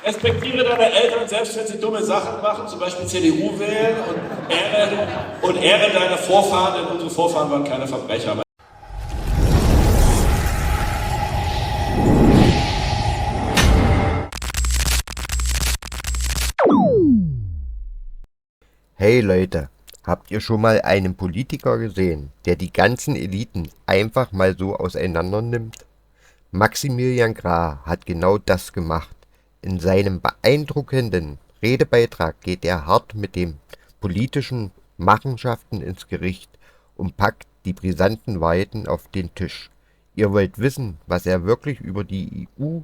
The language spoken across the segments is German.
Respektiere deine Eltern, selbst wenn sie dumme Sachen machen, zum Beispiel CDU wählen und ehre deine Vorfahren, denn unsere Vorfahren waren keine Verbrecher. Hey Leute, habt ihr schon mal einen Politiker gesehen, der die ganzen Eliten einfach mal so auseinander nimmt? Maximilian Grah hat genau das gemacht. In seinem beeindruckenden Redebeitrag geht er hart mit den politischen Machenschaften ins Gericht und packt die brisanten Wahrheiten auf den Tisch. Ihr wollt wissen, was er wirklich über die EU,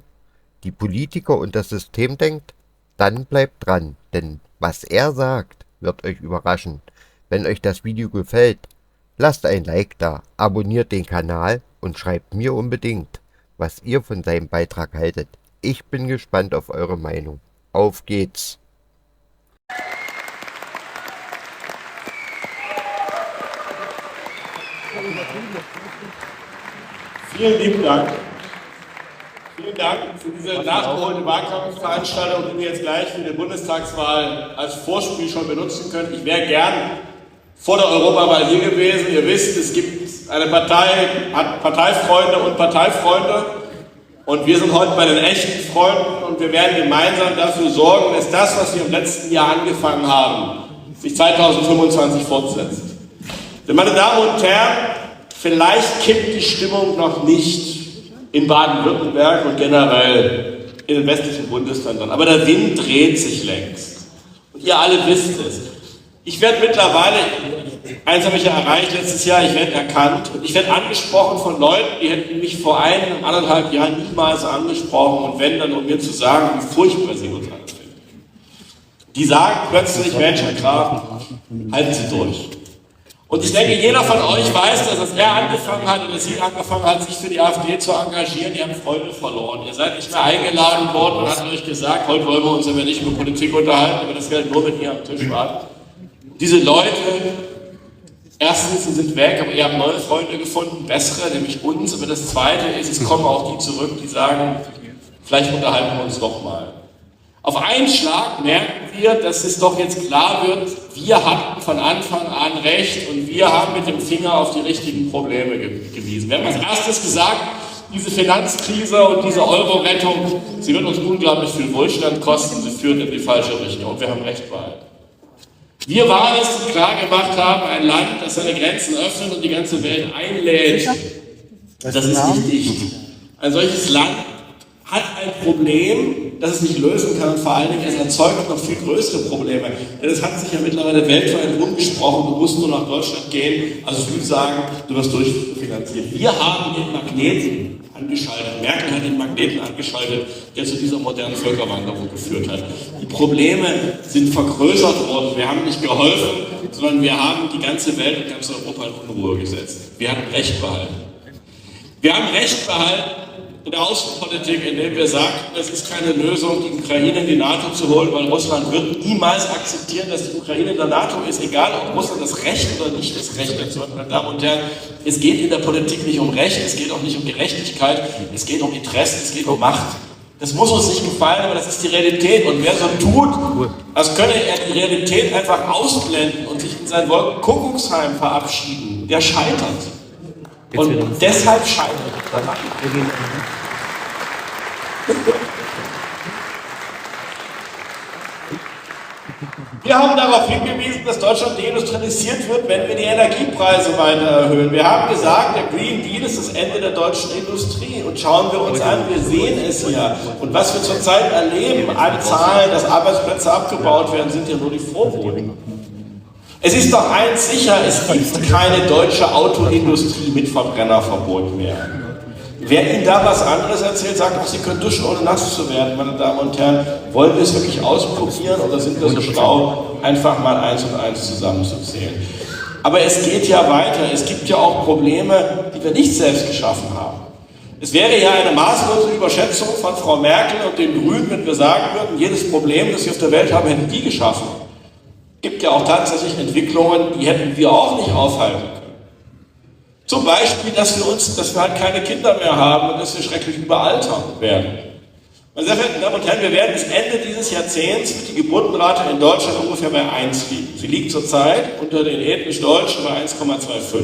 die Politiker und das System denkt? Dann bleibt dran, denn was er sagt, wird euch überraschen. Wenn euch das Video gefällt, lasst ein Like da, abonniert den Kanal und schreibt mir unbedingt, was ihr von seinem Beitrag haltet. Ich bin gespannt auf eure Meinung. Auf geht's! Vielen lieben Dank. Vielen Dank für diese nachgeholte Wahlkampfveranstaltung, die wir jetzt gleich für die Bundestagswahl als Vorspiel schon benutzen können. Ich wäre gern vor der Europawahl hier gewesen. Ihr wisst, es gibt eine Partei, hat Parteifreunde und Parteifreunde. Und wir sind heute bei den echten Freunden und wir werden gemeinsam dafür sorgen, dass das, was wir im letzten Jahr angefangen haben, sich 2025 fortsetzt. Denn meine Damen und Herren, vielleicht kippt die Stimmung noch nicht in Baden-Württemberg und generell in den westlichen Bundesländern. Aber der Wind dreht sich längst. Und ihr alle wisst es. Ich werde mittlerweile, eins habe ich ja erreicht letztes Jahr, ich werde erkannt und ich werde angesprochen von Leuten, die hätten mich vor 1,5 Jahren niemals angesprochen und wenn dann, um mir zu sagen, wie furchtbar sie uns anfinden. Die sagen plötzlich, Mensch, Herr Graf, halten Sie durch. Und ich denke, jeder von euch weiß, dass er angefangen hat oder sie angefangen hat, sich für die AfD zu engagieren. Ihr habt Freunde verloren. Ihr seid nicht mehr eingeladen worden und hat euch gesagt, heute wollen wir uns aber nicht über Politik unterhalten, aber das Geld nur mit ihr am Tisch warten. Diese Leute, erstens, sie sind weg, aber ihr habt neue Freunde gefunden, bessere, nämlich uns. Aber das Zweite ist, es kommen auch die zurück, die sagen, vielleicht unterhalten wir uns doch mal. Auf einen Schlag merken wir, dass es doch jetzt klar wird, wir hatten von Anfang an recht und wir haben mit dem Finger auf die richtigen Probleme gewiesen. Wir haben als erstes gesagt, diese Finanzkrise und diese Euro-Rettung, sie wird uns unglaublich viel Wohlstand kosten, sie führt in die falsche Richtung und wir haben recht behalten. Wir waren es, die klar gemacht haben, ein Land, das seine Grenzen öffnet und die ganze Welt einlädt. Das ist nicht dicht. Ein solches Land hat ein Problem, das es nicht lösen kann und vor allen Dingen, es erzeugt noch viel größere Probleme. Denn es hat sich ja mittlerweile weltweit rumgesprochen, du musst nur nach Deutschland gehen, also ich würde sagen, du wirst durchfinanziert. Wir haben den Magneten angeschaltet, Merkel hat den Magneten angeschaltet, der zu dieser modernen Völkerwanderung geführt hat. Die Probleme sind vergrößert worden, wir haben nicht geholfen, sondern wir haben die ganze Welt und ganz Europa in Unruhe gesetzt. Wir haben Recht behalten. Wir haben Recht behalten in der Außenpolitik, indem wir sagten, es ist keine Lösung, die Ukraine in die NATO zu holen, weil Russland wird niemals akzeptieren, dass die Ukraine in der NATO ist, egal ob Russland das Recht oder nicht das Recht dazu hat. Meine Damen und Herren, es geht in der Politik nicht um Recht, es geht auch nicht um Gerechtigkeit, es geht um Interessen, es geht um Macht. Das muss uns nicht gefallen, aber das ist die Realität. Und wer so tut, als könne er die Realität einfach ausblenden und sich in sein Wolkenkuckucksheim verabschieden, der scheitert. Und deshalb scheitert er. Wir haben darauf hingewiesen, dass Deutschland deindustrialisiert wird, wenn wir die Energiepreise weiter erhöhen. Wir haben gesagt, der Green Deal ist das Ende der deutschen Industrie. Und schauen wir uns an, wir sehen es hier. Und was wir zurzeit erleben, an Zahlen, dass Arbeitsplätze abgebaut werden, sind ja nur die Vorboten. Es ist doch eins sicher, es gibt keine deutsche Autoindustrie mit Verbrennerverbot mehr. Wer Ihnen da was anderes erzählt, sagt auch, Sie können duschen, ohne nass zu werden, meine Damen und Herren. Wollen wir es wirklich ausprobieren oder sind wir so schlau, einfach mal 1 und 1 zusammenzuzählen? Aber es geht ja weiter. Es gibt ja auch Probleme, die wir nicht selbst geschaffen haben. Es wäre ja eine maßlose Überschätzung von Frau Merkel und den Grünen, wenn wir sagen würden, jedes Problem, das wir auf der Welt haben, hätten die geschaffen. Es gibt ja auch tatsächlich Entwicklungen, die hätten wir auch nicht aufhalten können. Zum Beispiel, dass wir halt keine Kinder mehr haben und dass wir schrecklich überaltern werden. Meine sehr verehrten Damen und Herren, wir werden bis Ende dieses Jahrzehnts die Geburtenrate in Deutschland ungefähr bei 1 liegen. Sie liegt zurzeit unter den ethnisch Deutschen bei 1,25.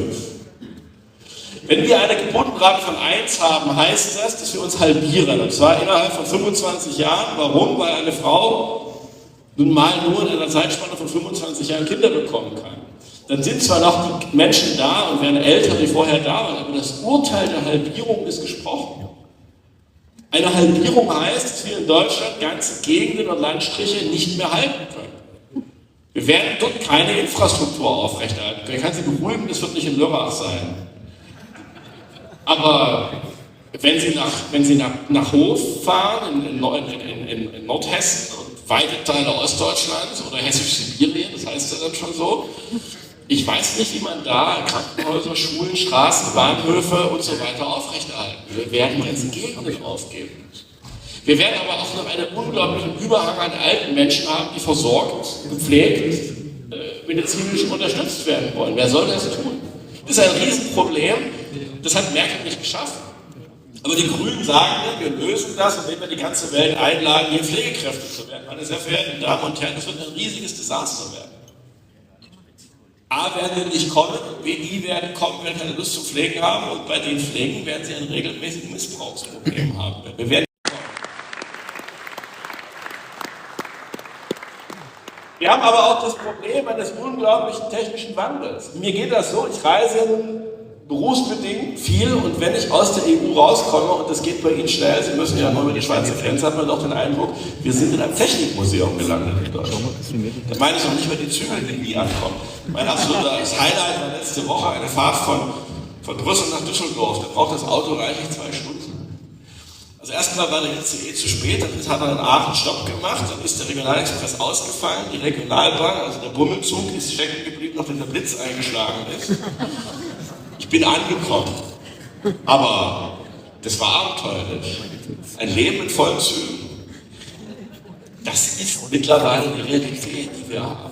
Wenn wir eine Geburtenrate von 1 haben, heißt das, dass wir uns halbieren. Und zwar innerhalb von 25 Jahren. Warum? Weil eine Frau nun mal nur in einer Zeitspanne von 25 Jahren Kinder bekommen kann. Dann sind zwar noch die Menschen da und werden älter, die vorher da waren, aber das Urteil der Halbierung ist gesprochen. Eine Halbierung heißt, dass wir in Deutschland ganze Gegenden und Landstriche nicht mehr halten können. Wir werden dort keine Infrastruktur aufrechterhalten können. Ich kann Sie beruhigen, das wird nicht in Lörrach sein. Aber wenn Sie nach Hof fahren, in Nordhessen und weite Teile Ostdeutschlands oder Hessisch-Sibirien, das heißt ja dann schon so, ich weiß nicht, wie man da Krankenhäuser, Schulen, Straßen, Bahnhöfe und so weiter aufrechterhalten. Wir werden ganze Gegenden aufgeben. Wir werden aber auch noch einen unglaublichen Überhang an alten Menschen haben, die versorgt, gepflegt, medizinisch unterstützt werden wollen. Wer soll das tun? Das ist ein Riesenproblem. Das hat Merkel nicht geschafft. Aber die Grünen sagen, wir lösen das, indem wir die ganze Welt einladen, hier Pflegekräfte zu werden. Meine sehr verehrten Damen und Herren, das wird ein riesiges Desaster werden. A, werden sie nicht kommen, und B, die werden kommen, werden keine Lust zum Pflegen haben, und bei den Pflegen werden sie ein regelmäßiges Missbrauchsproblem haben. Wir haben aber auch das Problem eines unglaublichen technischen Wandels. Mir geht das so, ich reise berufsbedingt viel, und wenn ich aus der EU rauskomme, und das geht bei Ihnen schnell, Sie müssen ja nur über die Schweizer Grenze, hat man doch den Eindruck, wir sind in einem Technikmuseum gelandet in Deutschland. Da meine ich noch nicht mal die Züge, die nie ankommen. Mein absolutes Highlight war letzte Woche eine Fahrt von Brüssel nach Düsseldorf. Da braucht das Auto reichlich 2 Stunden. Also erstmal war der ICE zu spät, dann hat er in Aachen Stopp gemacht, dann ist der Regionalexpress ausgefallen, die Regionalbahn, also der Bummelzug, ist stecken geblieben, nachdem der Blitz eingeschlagen ist. Ich bin angekommen, aber das war abenteuerlich. Ein Leben mit vollen Zügen. Das ist mittlerweile die Realität, die wir haben.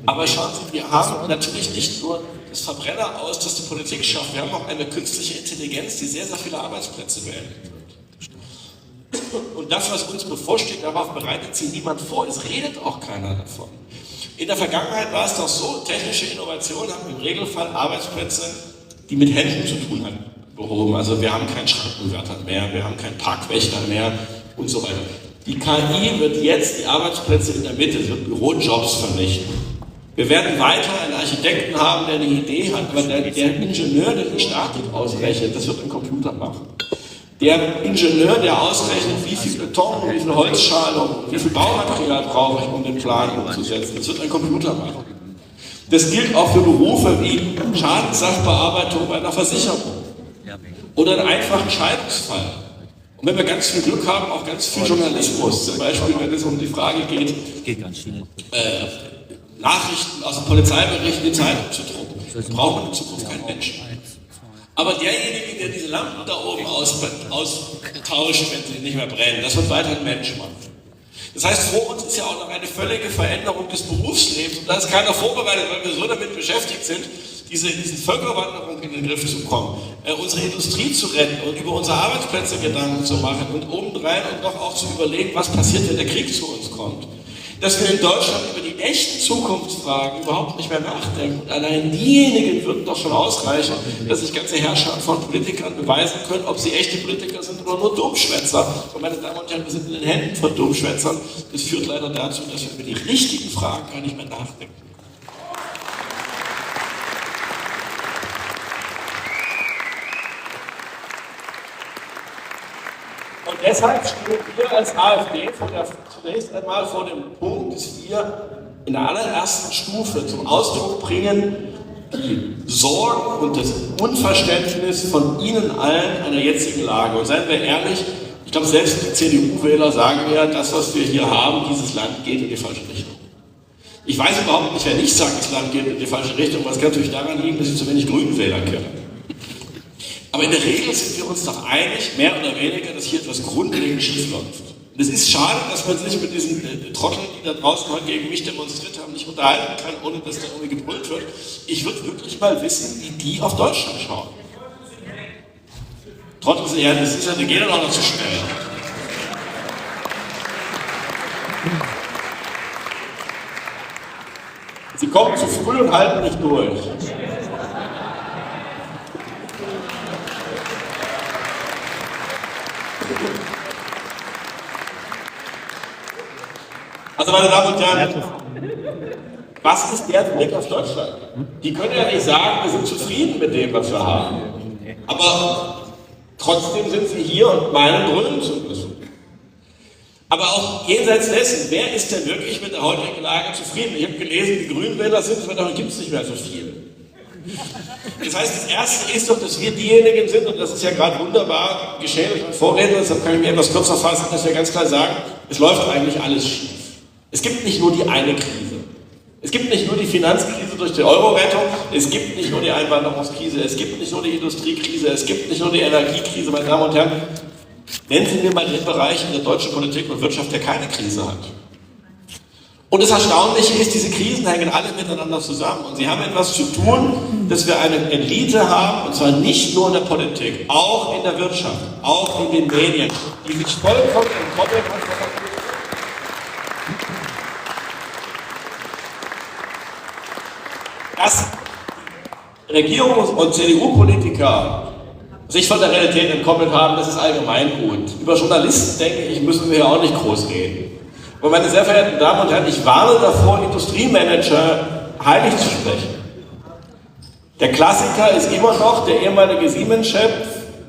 Aber schauen Sie, wir haben natürlich nicht nur das Verbrenner aus, das die Politik schafft, wir haben auch eine künstliche Intelligenz, die sehr, sehr viele Arbeitsplätze wählen wird. Und das, was uns bevorsteht, darauf bereitet sich niemand vor, es redet auch keiner davon. In der Vergangenheit war es doch so, technische Innovationen haben im Regelfall Arbeitsplätze, die mit Händen zu tun haben, behoben. Also wir haben keinen Schrankenwärter mehr, wir haben keinen Parkwächter mehr und so weiter. Die KI wird jetzt die Arbeitsplätze in der Mitte, sie wird Bürojobs vernichten. Wir werden weiter einen Architekten haben, der eine Idee hat, aber der Ingenieur, der die Statik ausrechnet, das wird ein Computer machen. Der Ingenieur, der ausrechnet, wie viel Beton, wie viel Holzschalung, wie viel Baumaterial brauche ich, um den Plan umzusetzen, das wird ein Computer machen. Das gilt auch für Berufe wie Schadenssachbearbeitung bei einer Versicherung oder einen einfachen Scheidungsfall. Und wenn wir ganz viel Glück haben, auch ganz viel Journalismus, zum Beispiel, wenn es um die Frage geht, Nachrichten aus dem Polizeibericht in die Zeitung zu drucken. Wir brauchen in Zukunft keinen Menschen. Aber derjenige, der diese Lampen da oben austauscht, wenn sie nicht mehr brennen, das wird weiter ein Mensch machen. Das heißt, vor uns ist ja auch noch eine völlige Veränderung des Berufslebens, und da ist keiner vorbereitet, weil wir so damit beschäftigt sind, diese Völkerwanderung in den Griff zu bekommen, unsere Industrie zu retten und über unsere Arbeitsplätze Gedanken zu machen und obendrein und noch auch zu überlegen, was passiert, wenn der Krieg zu uns kommt. Dass wir in Deutschland über die echten Zukunftsfragen überhaupt nicht mehr nachdenken. Und allein diejenigen würden doch schon ausreichen, dass sich ganze Herrscher von Politikern beweisen können, ob sie echte Politiker sind oder nur Dummschwätzer. Und meine Damen und Herren, wir sind in den Händen von Dummschwätzern. Das führt leider dazu, dass wir über die richtigen Fragen gar nicht mehr nachdenken. Und deshalb stehen wir als AfD zunächst einmal vor dem Punkt, dass wir in der allerersten Stufe zum Ausdruck bringen, die Sorgen und das Unverständnis von Ihnen allen an der jetzigen Lage. Und seien wir ehrlich, ich glaube, selbst die CDU-Wähler sagen ja, das, was wir hier haben, dieses Land geht in die falsche Richtung. Ich weiß überhaupt nicht, wer nicht sagt, das Land geht in die falsche Richtung, aber es kann natürlich daran liegen, dass ich zu wenig Grünen-Wähler kenne. Aber in der Regel sind wir uns doch einig, mehr oder weniger, dass hier etwas grundlegend schief läuft. Und es ist schade, dass man sich mit diesen Trotteln, die da draußen heute gegen mich demonstriert haben, nicht unterhalten kann, ohne dass da irgendwie gebrüllt wird. Ich würde wirklich mal wissen, wie die auf Deutschland schauen. Trottel sind ja, das ist ja, die gehen doch noch zu schnell. Sie kommen zu früh und halten nicht durch. Also meine Damen und Herren, was ist der Blick auf Deutschland? Die können ja nicht sagen, wir sind zufrieden mit dem, was wir haben. Aber trotzdem sind sie hier und meinen, brüllen zu müssen. Aber auch jenseits dessen, wer ist denn wirklich mit der heutigen Lage zufrieden? Ich habe gelesen, die Grünwähler sind, davon gibt es nicht mehr so viel. Das heißt, das Erste ist doch, dass wir diejenigen sind, und das ist ja gerade wunderbar geschehen durch meinen Vorredner, deshalb kann ich mir etwas kürzer fassen, dass wir ganz klar sagen, es läuft eigentlich alles schief. Es gibt nicht nur die eine Krise. Es gibt nicht nur die Finanzkrise durch die Euro-Rettung, es gibt nicht nur die Einwanderungskrise, es gibt nicht nur die Industriekrise, es gibt nicht nur die Energiekrise, meine Damen und Herren. Nennen Sie mir mal den Bereich in der deutschen Politik und Wirtschaft, der keine Krise hat. Und das Erstaunliche ist, diese Krisen hängen alle miteinander zusammen. Und sie haben etwas zu tun, dass wir eine Elite haben, und zwar nicht nur in der Politik, auch in der Wirtschaft, auch in den Medien, die sich vollkommen entkoppeln von der Politik. Dass Regierungs- und CDU-Politiker sich von der Realität entkoppelt haben, das ist allgemein gut. Über Journalisten, denke ich, müssen wir ja auch nicht groß reden. Und meine sehr verehrten Damen und Herren, ich warne davor, Industriemanager heilig zu sprechen. Der Klassiker ist immer noch der ehemalige Siemens-Chef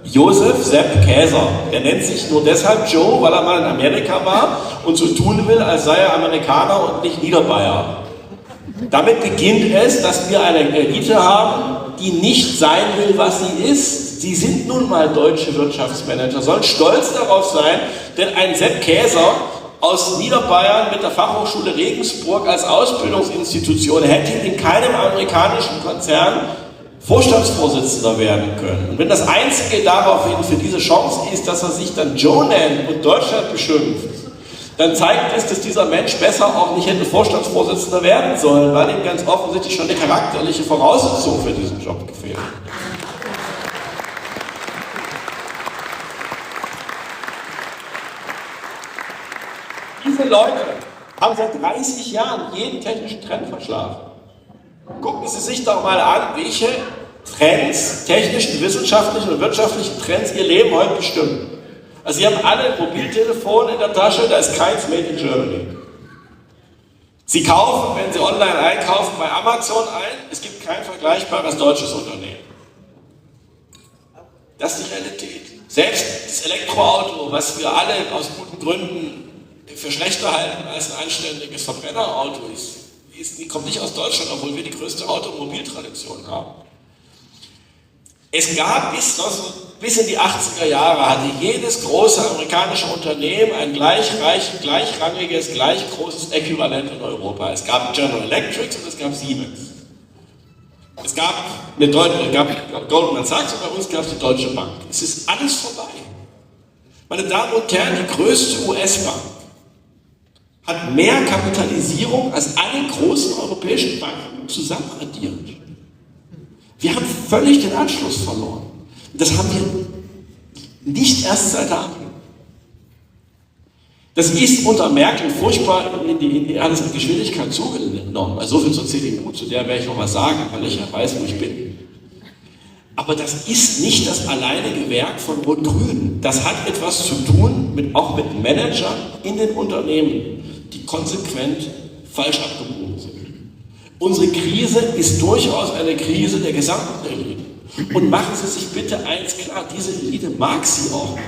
Josef Sepp Käser. Der nennt sich nur deshalb Joe, weil er mal in Amerika war und so tun will, als sei er Amerikaner und nicht Niederbayer. Damit beginnt es, dass wir eine Elite haben, die nicht sein will, was sie ist. Sie sind nun mal deutsche Wirtschaftsmanager, sollen stolz darauf sein, denn ein Sepp Käser aus Niederbayern mit der Fachhochschule Regensburg als Ausbildungsinstitution hätte in keinem amerikanischen Konzern Vorstandsvorsitzender werden können. Und wenn das Einzige daraufhin für diese Chance ist, dass er sich dann Joe nennt und Deutschland beschimpft, dann zeigt es, dass dieser Mensch besser auch nicht hätte Vorstandsvorsitzender werden sollen, weil ihm ganz offensichtlich schon eine charakterliche Voraussetzung für diesen Job gefehlt hat. Diese Leute haben seit 30 Jahren jeden technischen Trend verschlafen. Gucken Sie sich doch mal an, welche Trends, technischen, wissenschaftlichen und wirtschaftlichen Trends ihr Leben heute bestimmen. Also Sie haben alle ein Mobiltelefon in der Tasche, da ist keins made in Germany. Sie kaufen, wenn Sie online einkaufen, bei Amazon ein, es gibt kein vergleichbares deutsches Unternehmen. Das ist die Realität. Selbst das Elektroauto, was wir alle aus guten Gründen für schlechter halten als ein anständiges Verbrennerauto die kommt nicht aus Deutschland, obwohl wir die größte Automobiltradition haben. Es gab bis in die 80er Jahre hatte jedes große amerikanische Unternehmen ein gleichrangiges, gleich großes Äquivalent in Europa. Es gab General Electric und es gab Siemens. Es gab Goldman Sachs und bei uns gab es die Deutsche Bank. Es ist alles vorbei. Meine Damen und Herren, die größte US-Bank hat mehr Kapitalisierung als alle großen europäischen Banken zusammen addiert. Wir haben völlig den Anschluss verloren. Das haben wir nicht erst seit der Ampel. Das ist unter Merkel furchtbar alles mit Geschwindigkeit zugenommen. Also so viel zur CDU, zu der werde ich noch was sagen, weil ich ja weiß, wo ich bin. Aber das ist nicht das alleinige Werk von Rot-Grün. Das hat etwas zu tun, auch mit Managern in den Unternehmen, die konsequent falsch abgebogen sind. Unsere Krise ist durchaus eine Krise der gesamten Elite. Und machen Sie sich bitte eins klar, diese Elite mag sie auch.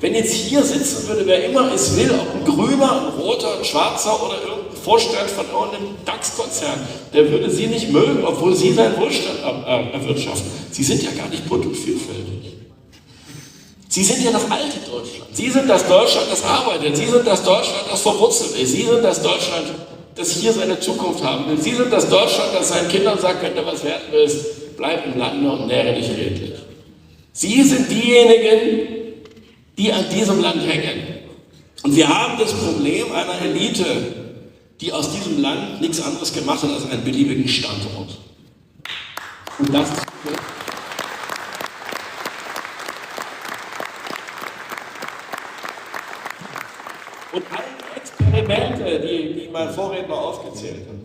Wenn jetzt hier sitzen würde, wer immer es will, ob ein Grüner, ein Roter, ein Schwarzer oder irgendein Vorstand von irgendeinem DAX-Konzern, der würde Sie nicht mögen, obwohl Sie seinen Wohlstand erwirtschaften. Sie sind ja gar nicht bunt und vielfältig. Sie sind ja das alte Deutschland. Sie sind das Deutschland, das arbeitet. Sie sind das Deutschland, das verwurzelt ist. Sie sind das Deutschland, das hier seine Zukunft haben will. Sie sind das Deutschland, das seinen Kindern sagt, wenn du was werden willst, bleib im Lande und nähre dich redlich. Sie sind diejenigen, die an diesem Land hängen. Und wir haben das Problem einer Elite, die aus diesem Land nichts anderes gemacht hat als einen beliebigen Standort. Und das ist und allen Elemente, die mein Vorredner aufgezählt hat,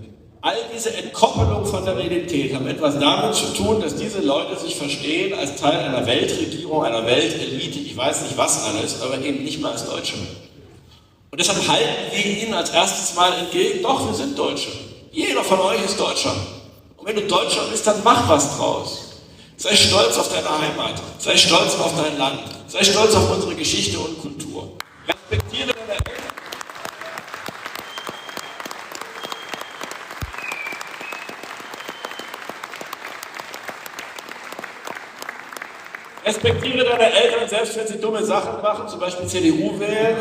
all diese Entkoppelung von der Realität haben etwas damit zu tun, dass diese Leute sich verstehen als Teil einer Weltregierung, einer Weltelite, ich weiß nicht was alles, aber eben nicht mal als Deutsche. Und deshalb halten wir ihnen als erstes Mal entgegen, doch, wir sind Deutsche. Jeder von euch ist Deutscher. Und wenn du Deutscher bist, dann mach was draus. Sei stolz auf deine Heimat, sei stolz auf dein Land, sei stolz auf unsere Geschichte und Kultur. Respektiere deine Eltern. Respektiere deine Eltern, selbst wenn sie dumme Sachen machen, zum Beispiel CDU wählen,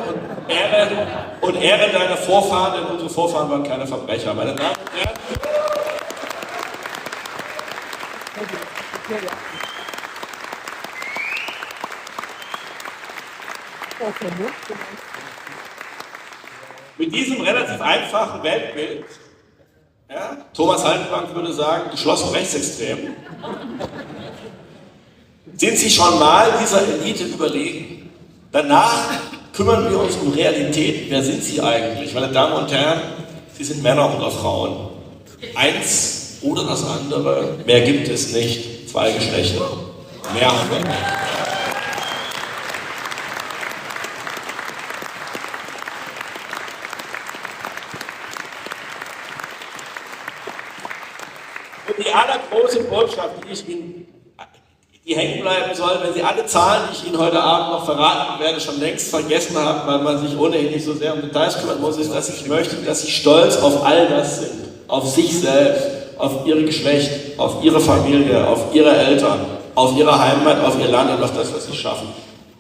und ehre deine Vorfahren, denn unsere Vorfahren waren keine Verbrecher. Meine Damen und Herren, mit diesem relativ einfachen Weltbild, ja, Thomas Haldenwang würde sagen, geschlossen rechtsextrem, sind sie schon mal dieser Elite überlegen. Danach kümmern wir uns um Realität. Wer sind sie eigentlich? Meine Damen und Herren, sie sind Männer oder Frauen. Eins oder das andere, mehr gibt es nicht. Zwei Geschlechter. Mehr haben wir nicht. Und die allergroße Botschaft, die hängen bleiben soll, wenn Sie alle Zahlen, die ich Ihnen heute Abend noch verraten werde, schon längst vergessen haben, weil man sich ohnehin nicht so sehr um Details kümmern muss, ist, dass ich möchte, dass Sie stolz auf all das sind. Auf sich selbst, auf Ihr Geschlecht, auf Ihre Familie, auf Ihre Eltern, auf Ihre Heimat, auf Ihr Land und auf das, was Sie schaffen.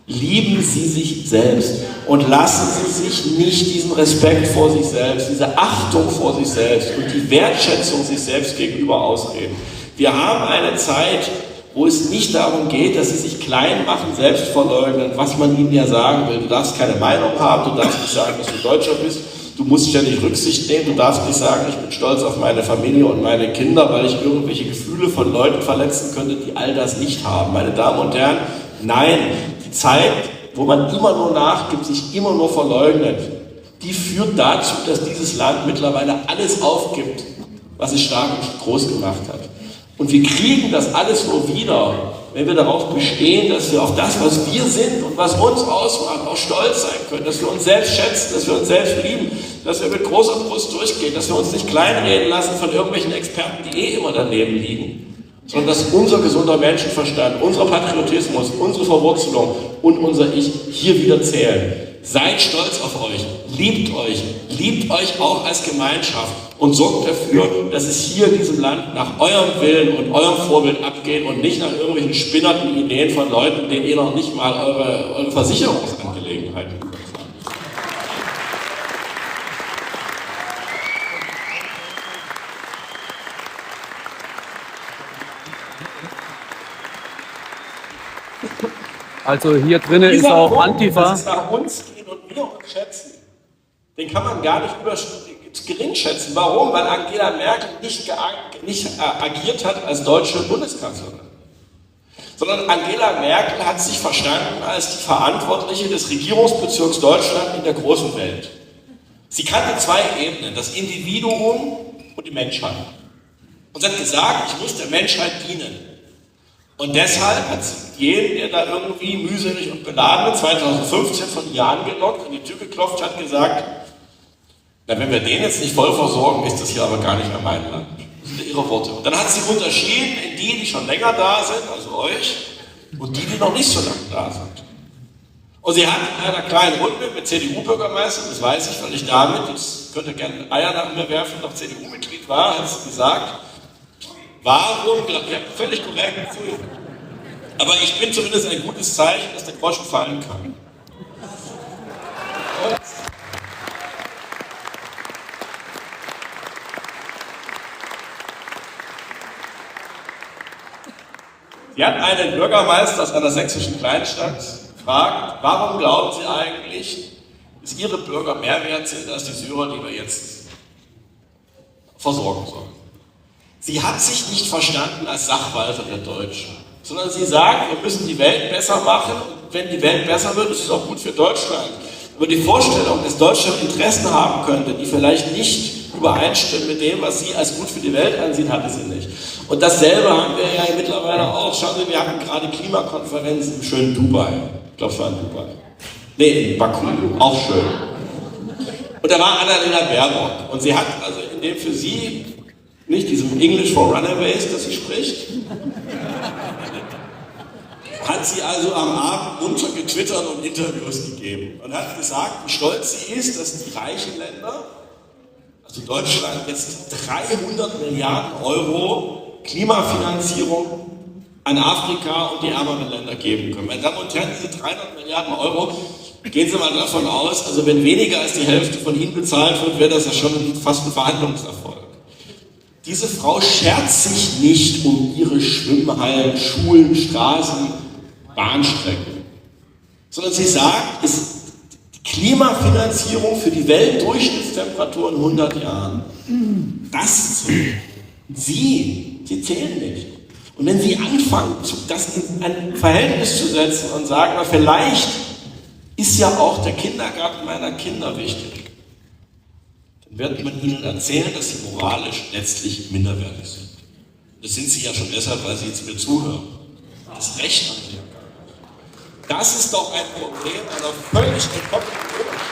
Lieben Sie sich selbst und lassen Sie sich nicht diesen Respekt vor sich selbst, diese Achtung vor sich selbst und die Wertschätzung sich selbst gegenüber ausreden. Wir haben eine Zeit, wo es nicht darum geht, dass sie sich klein machen, selbst verleugnen, was man ihnen ja sagen will. Du darfst keine Meinung haben, du darfst nicht sagen, dass du Deutscher bist, du musst ständig Rücksicht nehmen, du darfst nicht sagen, ich bin stolz auf meine Familie und meine Kinder, weil ich irgendwelche Gefühle von Leuten verletzen könnte, die all das nicht haben. Meine Damen und Herren, nein, die Zeit, wo man immer nur nachgibt, sich immer nur verleugnet, die führt dazu, dass dieses Land mittlerweile alles aufgibt, was es stark und groß gemacht hat. Und wir kriegen das alles nur wieder, wenn wir darauf bestehen, dass wir auf das, was wir sind und was uns ausmacht, auch stolz sein können, dass wir uns selbst schätzen, dass wir uns selbst lieben, dass wir mit großer Brust durchgehen, dass wir uns nicht kleinreden lassen von irgendwelchen Experten, die immer daneben liegen, sondern dass unser gesunder Menschenverstand, unser Patriotismus, unsere Verwurzelung und unser Ich hier wieder zählen. Seid stolz auf euch, liebt euch auch als Gemeinschaft und sorgt dafür, dass es hier in diesem Land nach eurem Willen und eurem Vorbild abgeht und nicht nach irgendwelchen spinnerten Ideen von Leuten, denen ihr noch nicht mal eure Versicherungsangelegenheiten habt. Also hier drinnen ist auch Antifa. Dass es nach uns geht und wir uns schätzen, den kann man gar nicht gering schätzen. Warum? Weil Angela Merkel nicht agiert hat als deutsche Bundeskanzlerin. Sondern Angela Merkel hat sich verstanden als die Verantwortliche des Regierungsbezirks Deutschland in der großen Welt. Sie kannte zwei Ebenen, das Individuum und die Menschheit. Und sie hat gesagt, ich muss der Menschheit dienen. Und deshalb hat sie jeden, der da irgendwie mühselig und beladen 2015 von ihr angelockt, an die Tür geklopft hat, gesagt, na, wenn wir den jetzt nicht voll versorgen, ist das hier aber gar nicht mehr mein Land. Das sind ihre Worte. Und dann hat sie unterschieden in die schon länger da sind, also euch, und die noch nicht so lange da sind. Und sie hat in einer kleinen Runde mit CDU-Bürgermeister, das weiß ich, weil ich damit, jetzt könnt ihr gerne Eier nach mir werfen, noch CDU-Mitglied war, hat sie gesagt, warum, ja, völlig korrekt, aber ich bin zumindest ein gutes Zeichen, dass der Groschen fallen kann. Und sie hat einen Bürgermeister aus einer sächsischen Kleinstadt gefragt, warum glauben Sie eigentlich, dass Ihre Bürger mehr wert sind als die Syrer, die wir jetzt versorgen sollen? Sie hat sich nicht verstanden als Sachwalter der Deutschen, sondern sie sagt, wir müssen die Welt besser machen und wenn die Welt besser wird, ist es auch gut für Deutschland. Aber die Vorstellung, dass Deutschland Interessen haben könnte, die vielleicht nicht übereinstimmen mit dem, was sie als gut für die Welt ansieht, hatte sie nicht. Und dasselbe haben wir ja mittlerweile auch. Schauen Sie, wir hatten gerade Klimakonferenzen im schönen Dubai. Ich glaube, es war in Dubai. Nee, in Baku. Auch schön. Und da war Annalena Baerbock. Und sie hat also in dem für sie, nicht diesem English for Runaways, das sie spricht, hat sie also am Abend munter getwittert und Interviews gegeben und hat gesagt, wie stolz sie ist, dass die reichen Länder, also Deutschland, jetzt 300 Milliarden Euro Klimafinanzierung an Afrika und die ärmeren Länder geben können. Meine Damen und Herren, diese 300 Milliarden Euro, gehen Sie mal davon aus, also wenn weniger als die Hälfte von Ihnen bezahlt wird, wäre das ja schon fast ein Verhandlungserfolg. Diese Frau schert sich nicht um ihre Schwimmhallen, Schulen, Straßen, Bahnstrecken, sondern sie sagt, ist die Klimafinanzierung für die Weltdurchschnittstemperatur in 100 Jahren. Das zählt. Sie zählen nicht. Und wenn Sie anfangen, das in ein Verhältnis zu setzen und sagen, na, vielleicht ist ja auch der Kindergarten meiner Kinder wichtig, dann wird man ihnen erzählen, dass sie moralisch letztlich minderwertig sind. Das sind sie ja schon deshalb, weil sie jetzt mir zuhören. Das Recht haben sie ja gar nicht. Das ist doch ein Problem einer völlig entkopplten Bürgerschaft.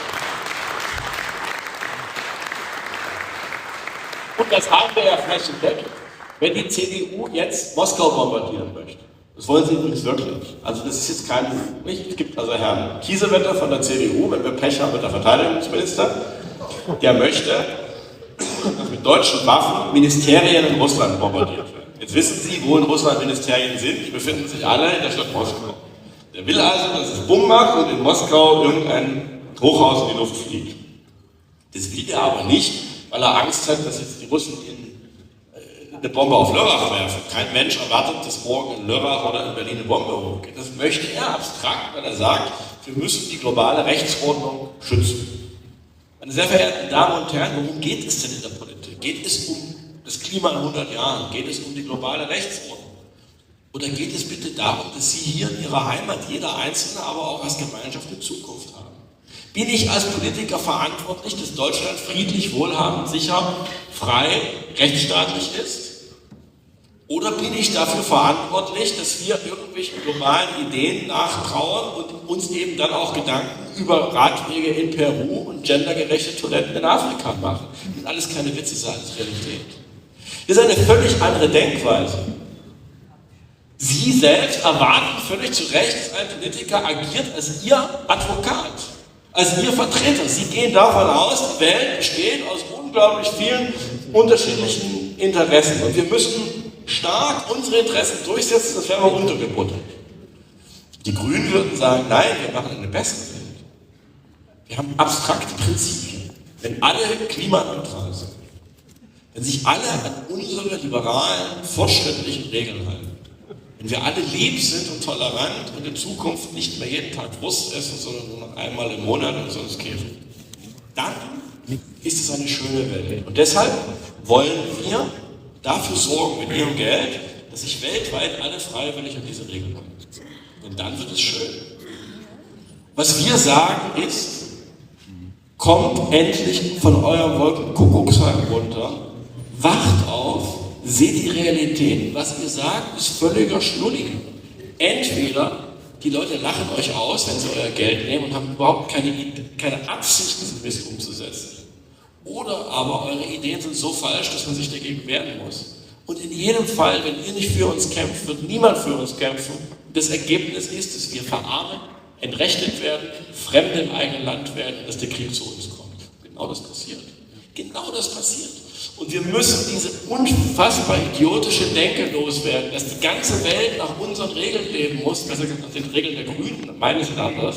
Und das haben wir ja flächendeckend, wenn die CDU jetzt Moskau bombardieren möchte. Das wollen sie übrigens wirklich. Also das ist jetzt kein... Es gibt also Herrn Kiesewetter von der CDU, wenn wir Pech haben mit der Verteidigungsminister, der möchte, dass mit deutschen Waffen Ministerien in Russland bombardiert werden. Jetzt wissen Sie, wo in Russland Ministerien sind. Die befinden sich alle in der Stadt Moskau. Der will also, dass es Bumm macht und in Moskau irgendein Hochhaus in die Luft fliegt. Das will er aber nicht, weil er Angst hat, dass jetzt die Russen eine Bombe auf Lörrach werfen. Kein Mensch erwartet, dass morgen in Lörrach oder in Berlin eine Bombe hochgeht. Das möchte er abstrakt, weil er sagt, wir müssen die globale Rechtsordnung schützen. Meine sehr verehrten Damen und Herren, worum geht es denn in der Politik? Geht es um das Klima in 100 Jahren? Geht es um die globale Rechtsordnung? Oder geht es bitte darum, dass Sie hier in Ihrer Heimat, jeder Einzelne, aber auch als Gemeinschaft eine Zukunft haben? Bin ich als Politiker verantwortlich, dass Deutschland friedlich, wohlhabend, sicher, frei, rechtsstaatlich ist? Oder bin ich dafür verantwortlich, dass wir irgendwelchen globalen Ideen nachtrauern und uns eben dann auch Gedanken über Radwege in Peru und gendergerechte Toiletten in Afrika machen? Das sind alles keine Witze, das ist alles Realität. Das ist eine völlig andere Denkweise. Sie selbst erwarten völlig zu Recht, dass ein Politiker agiert als Ihr Advokat, als Ihr Vertreter. Sie gehen davon aus, die Welt besteht aus unglaublich vielen unterschiedlichen Interessen und wir müssen stark unsere Interessen durchsetzen, das wäre aber untergebuttert. Die Grünen würden sagen, nein, wir machen eine bessere Welt. Wir haben abstrakte Prinzipien. Wenn alle klimaneutral sind, wenn sich alle an unsere liberalen, fortschrittlichen Regeln halten, wenn wir alle lieb sind und tolerant und in Zukunft nicht mehr jeden Tag Wurst essen, sondern nur noch einmal im Monat und sonst Käse, dann ist es eine schöne Welt. Und deshalb wollen wir dafür sorgen mit ihrem Geld, dass sich weltweit alle freiwillig an diese Regeln halten. Und dann wird es schön. Was wir sagen ist, kommt endlich von eurem Wolkenkuckucksheim runter, wacht auf, seht die Realität. Was ihr sagt, ist völliger Schnulliger. Entweder die Leute lachen euch aus, wenn sie euer Geld nehmen und haben überhaupt keine Absicht, diesen Mist umzusetzen. Oder aber eure Ideen sind so falsch, dass man sich dagegen wehren muss. Und in jedem Fall, wenn ihr nicht für uns kämpft, wird niemand für uns kämpfen. Und das Ergebnis ist, dass wir verarmen, entrechtet werden, Fremde im eigenen Land werden und dass der Krieg zu uns kommt. Genau das passiert. Genau das passiert. Und wir müssen diese unfassbar idiotische Denke loswerden, dass die ganze Welt nach unseren Regeln leben muss, besser gesagt nach den Regeln der Grünen, meine sind anders.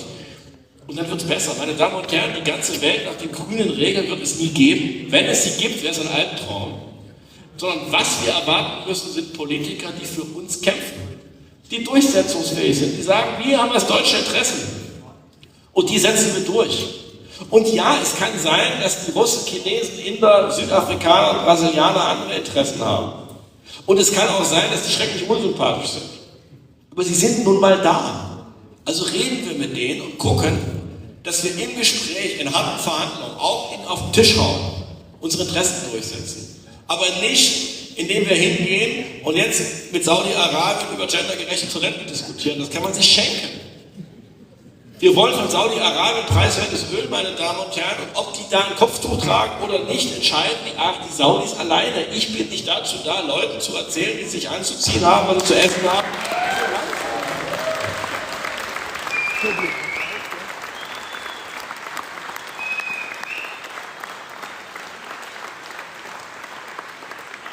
Und dann wird es besser. Meine Damen und Herren, die ganze Welt nach den grünen Regeln wird es nie geben. Wenn es sie gibt, wäre es ein Albtraum. Sondern was wir erwarten müssen, sind Politiker, die für uns kämpfen, die durchsetzungsfähig sind, die sagen, wir haben das deutsche Interessen und die setzen wir durch. Und ja, es kann sein, dass die Russen, Chinesen, Inder, Südafrikaner und Brasilianer andere Interessen haben. Und es kann auch sein, dass die schrecklich unsympathisch sind. Aber sie sind nun mal da. Also reden wir mit denen und gucken, dass wir im Gespräch, in harten Verhandlungen, auch auf den Tisch hauen, unsere Interessen durchsetzen. Aber nicht, indem wir hingehen und jetzt mit Saudi-Arabien über gendergerechte Toiletten diskutieren. Das kann man sich schenken. Wir wollen von Saudi-Arabien preiswertes Öl, meine Damen und Herren, und ob die da ein Kopftuch tragen oder nicht, entscheiden die Saudis alleine. Ich bin nicht dazu da, Leuten zu erzählen, wie sie sich anzuziehen haben, was sie zu essen haben.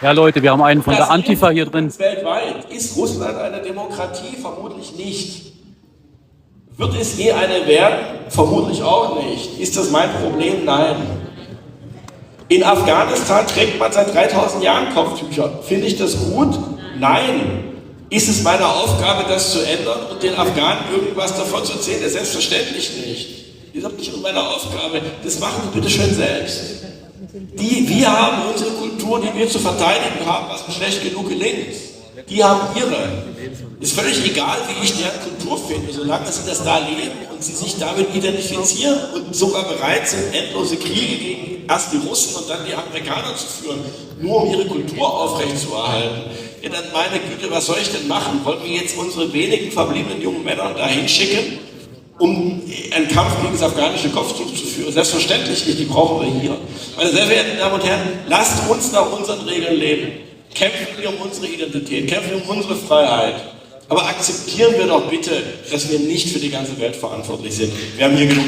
Ja, Leute, wir haben einen von der Antifa hier drin. Weltweit ist Russland eine Demokratie? Vermutlich nicht. Wird es je eine werden? Vermutlich auch nicht. Ist das mein Problem? Nein. In Afghanistan trägt man seit 3000 Jahren Kopftücher. Finde ich das gut? Nein. Ist es meine Aufgabe, das zu ändern und den Afghanen irgendwas davon zu erzählen? Selbstverständlich nicht. Das ist nicht meine Aufgabe. Das machen die bitte schön selbst. Wir haben unsere Kultur, die wir zu verteidigen haben, was uns schlecht genug gelingt. Die haben ihre. Ist völlig egal, wie ich deren Kultur finde, solange sie das da leben und sie sich damit identifizieren und sogar bereit sind, endlose Kriege gegen erst die Russen und dann die Amerikaner zu führen, nur um ihre Kultur aufrechtzuerhalten. Ja, dann meine Güte, was soll ich denn machen? Wollen wir jetzt unsere wenigen verbliebenen jungen Männer dahin schicken, um einen Kampf gegen das afghanische Kopftuch zu führen? Selbstverständlich nicht, die brauchen wir hier. Meine sehr verehrten Damen und Herren, lasst uns nach unseren Regeln leben. Kämpfen wir um unsere Identität, kämpfen wir um unsere Freiheit. Aber akzeptieren wir doch bitte, dass wir nicht für die ganze Welt verantwortlich sind. Wir haben hier genug.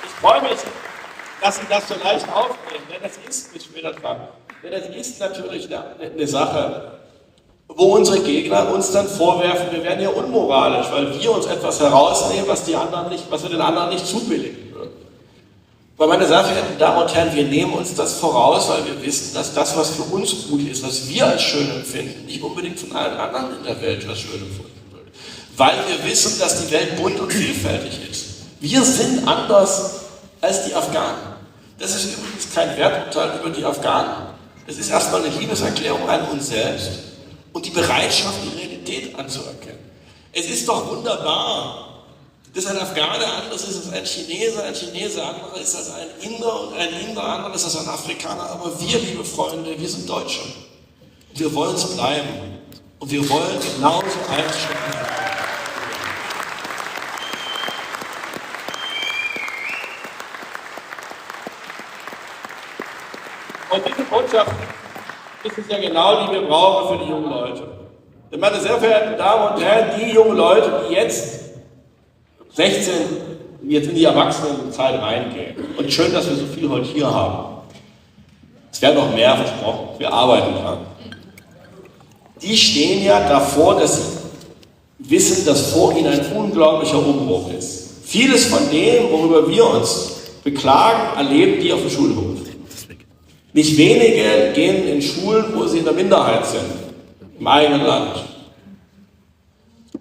Ich freue mich, dass Sie das so leicht aufnehmen, denn das ist nicht wieder dran. Denn das ist natürlich eine Sache, wo unsere Gegner uns dann vorwerfen, wir wären ja unmoralisch, weil wir uns etwas herausnehmen, was wir den anderen nicht zubilligen würden. Weil, meine sehr verehrten Damen und Herren, wir nehmen uns das voraus, weil wir wissen, dass das, was für uns gut ist, was wir als schön empfinden, nicht unbedingt von allen anderen in der Welt als schön empfunden wird. Weil wir wissen, dass die Welt bunt und vielfältig ist. Wir sind anders als die Afghanen. Das ist übrigens kein Werturteil über die Afghanen. Es ist erstmal eine Liebeserklärung an uns selbst und die Bereitschaft, die Realität anzuerkennen. Es ist doch wunderbar, dass ein Afghane anders ist als ein Chinese anderer ist als ein Inder und ein Inder anderer ist als ein Afrikaner. Aber wir, liebe Freunde, wir sind Deutsche. Und wir wollen es bleiben. Und wir wollen genauso einschätzen. Und diese Botschaft ist es ja genau, die wir brauchen für die jungen Leute. Denn, meine sehr verehrten Damen und Herren, die jungen Leute, die jetzt 16 jetzt in die Erwachsenenzeit reingehen. Und schön, dass wir so viel heute hier haben. Es werden noch mehr versprochen. Wir arbeiten dran. Die stehen ja davor, dass sie wissen, dass vor ihnen ein unglaublicher Umbruch ist. Vieles von dem, worüber wir uns beklagen, erleben die auf dem Schulhof. Nicht wenige gehen in Schulen, wo sie in der Minderheit sind, im eigenen Land.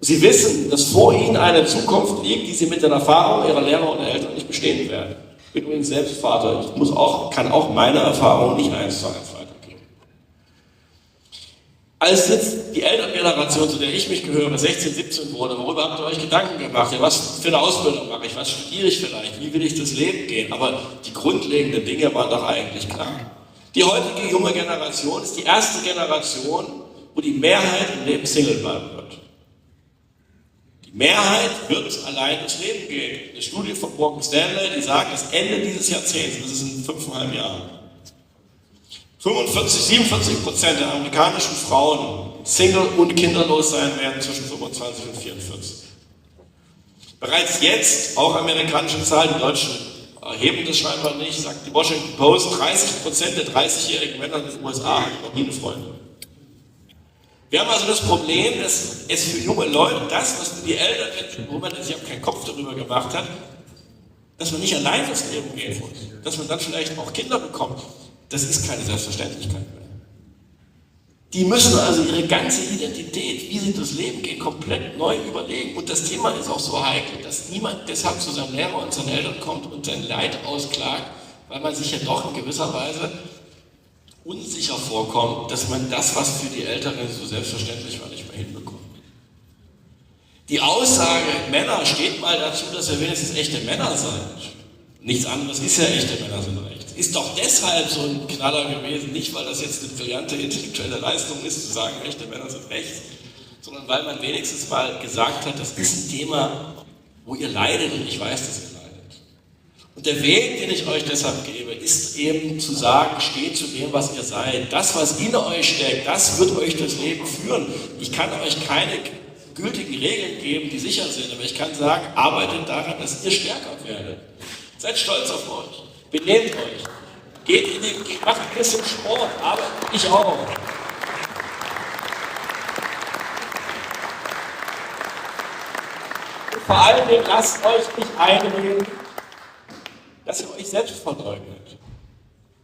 Sie wissen, dass vor ihnen eine Zukunft liegt, die sie mit den Erfahrungen ihrer Lehrer und Eltern nicht bestehen werden. Ich bin übrigens selbst Vater, ich kann auch meine Erfahrungen nicht 1:1 weitergeben. Als jetzt die Elterngeneration, zu der ich mich gehöre, 16, 17 wurde, worüber habt ihr euch Gedanken gemacht? Ja, was für eine Ausbildung mache ich, was studiere ich vielleicht, wie will ich durchs Leben gehen? Aber die grundlegenden Dinge waren doch eigentlich klar. Die heutige junge Generation ist die erste Generation, wo die Mehrheit im Leben Single bleiben wird. Die Mehrheit wird allein durchs Leben gehen. Eine Studie von Morgan Stanley, die sagt, dass Ende dieses Jahrzehnts, das ist in 5,5 Jahren, 47% der amerikanischen Frauen Single und kinderlos sein werden zwischen 25 und 44. Bereits jetzt, auch amerikanische Zahlen, die Deutschen erheben das scheinbar nicht, sagt die Washington Post, 30% der 30-jährigen Männer in den USA haben noch nie eine Freundin. Wir haben also das Problem, dass es für junge Leute das, was die Eltern, wo man sich auch keinen Kopf darüber gemacht hat, dass man nicht allein durchs Leben gehen muss, dass man dann vielleicht auch Kinder bekommt, das ist keine Selbstverständlichkeit mehr. Die müssen also ihre ganze Identität, wie sie durchs Leben gehen, komplett neu überlegen. Und das Thema ist auch so heikel, dass niemand deshalb zu seinem Lehrer und seinen Eltern kommt und sein Leid ausklagt, weil man sich ja doch in gewisser Weise unsicher vorkommt, dass man das, was für die Älteren so selbstverständlich war, nicht mehr hinbekommt. Die Aussage, Männer, steht mal dazu, dass ihr wenigstens echte Männer seid. Nichts anderes ist ja echte Männer sind rechts. Ist doch deshalb so ein Knaller gewesen, nicht weil das jetzt eine brillante intellektuelle Leistung ist, zu sagen, echte Männer sind rechts, sondern weil man wenigstens mal gesagt hat, das ist ein Thema, wo ihr leidet und ich weiß, dass ihr leidet. Und der Weg, den ich euch deshalb gebe, ist eben zu sagen, steht zu dem, was ihr seid. Das, was in euch steckt, das wird euch durchs Leben führen. Ich kann euch keine gültigen Regeln geben, die sicher sind, aber ich kann sagen, arbeitet daran, dass ihr stärker werdet. Seid stolz auf euch, benehmt euch, macht ein bisschen Sport, arbeitet, ich auch. Und vor allen Dingen lasst euch nicht einreden, dass ihr euch selbst verleugnet,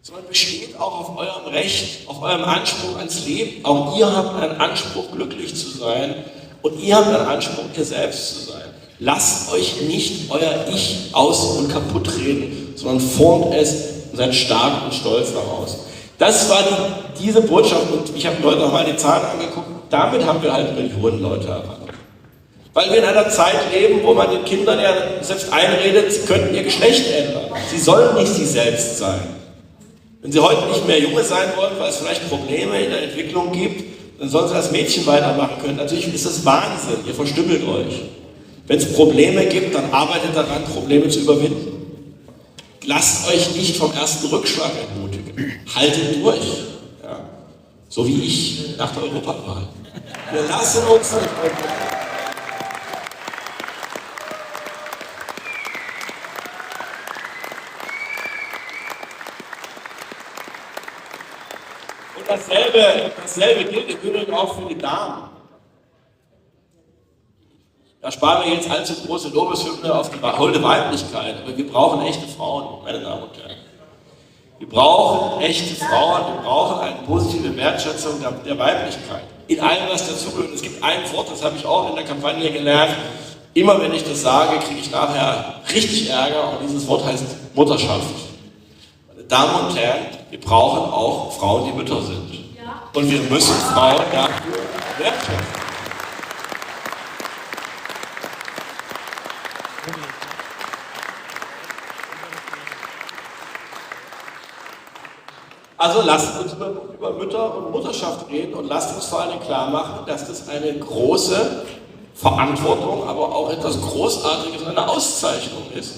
sondern besteht auch auf eurem Recht, auf eurem Anspruch ans Leben. Auch ihr habt einen Anspruch, glücklich zu sein und ihr habt einen Anspruch, ihr selbst zu sein. Lasst euch nicht euer Ich aus- und kaputt reden, sondern formt es und seid stark und stolz daraus. Das war diese Botschaft und ich habe mir heute nochmal die Zahlen angeguckt. Damit haben wir halt Millionen Leute erreicht. Weil wir in einer Zeit leben, wo man den Kindern ja selbst einredet, sie könnten ihr Geschlecht ändern. Sie sollen nicht sie selbst sein. Wenn sie heute nicht mehr Junge sein wollen, weil es vielleicht Probleme in der Entwicklung gibt, dann sollen sie als Mädchen weitermachen können. Natürlich ist das Wahnsinn, ihr verstümmelt euch. Wenn es Probleme gibt, dann arbeitet daran, Probleme zu überwinden. Lasst euch nicht vom ersten Rückschlag entmutigen. Haltet durch. Ja. So wie ich nach der Europawahl. Wir lassen uns nicht entmutigen. Und dasselbe gilt im Übrigen auch für die Damen. Da sparen wir jetzt allzu große Lobeshymne auf die holde Weiblichkeit, aber wir brauchen echte Frauen, meine Damen und Herren. Wir brauchen echte Frauen, wir brauchen eine positive Wertschätzung der Weiblichkeit. In allem, was dazugehört. Es gibt ein Wort, das habe ich auch in der Kampagne gelernt. Immer wenn ich das sage, kriege ich nachher richtig Ärger und dieses Wort heißt Mutterschaft. Meine Damen und Herren, wir brauchen auch Frauen, die Mütter sind. Und wir müssen Frauen dafür wertschätzen. Also lasst uns über Mütter und Mutterschaft reden und lasst uns vor allem klar machen, dass das eine große Verantwortung, aber auch etwas Großartiges, eine Auszeichnung ist.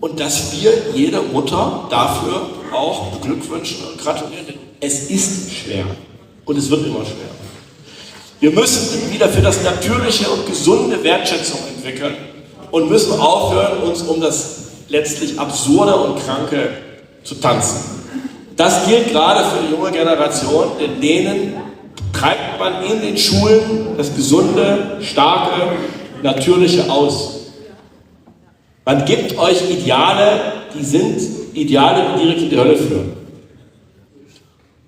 Und dass wir jede Mutter dafür auch beglückwünschen und gratulieren. Es ist schwer und es wird immer schwer. Wir müssen wieder für das natürliche und gesunde Wertschätzung entwickeln und müssen aufhören, uns um das letztlich Absurde und Kranke zu tanzen. Das gilt gerade für die junge Generation, denn denen treibt man in den Schulen das Gesunde, Starke, Natürliche aus. Man gibt euch Ideale, die sind Ideale, die direkt in die Hölle führen.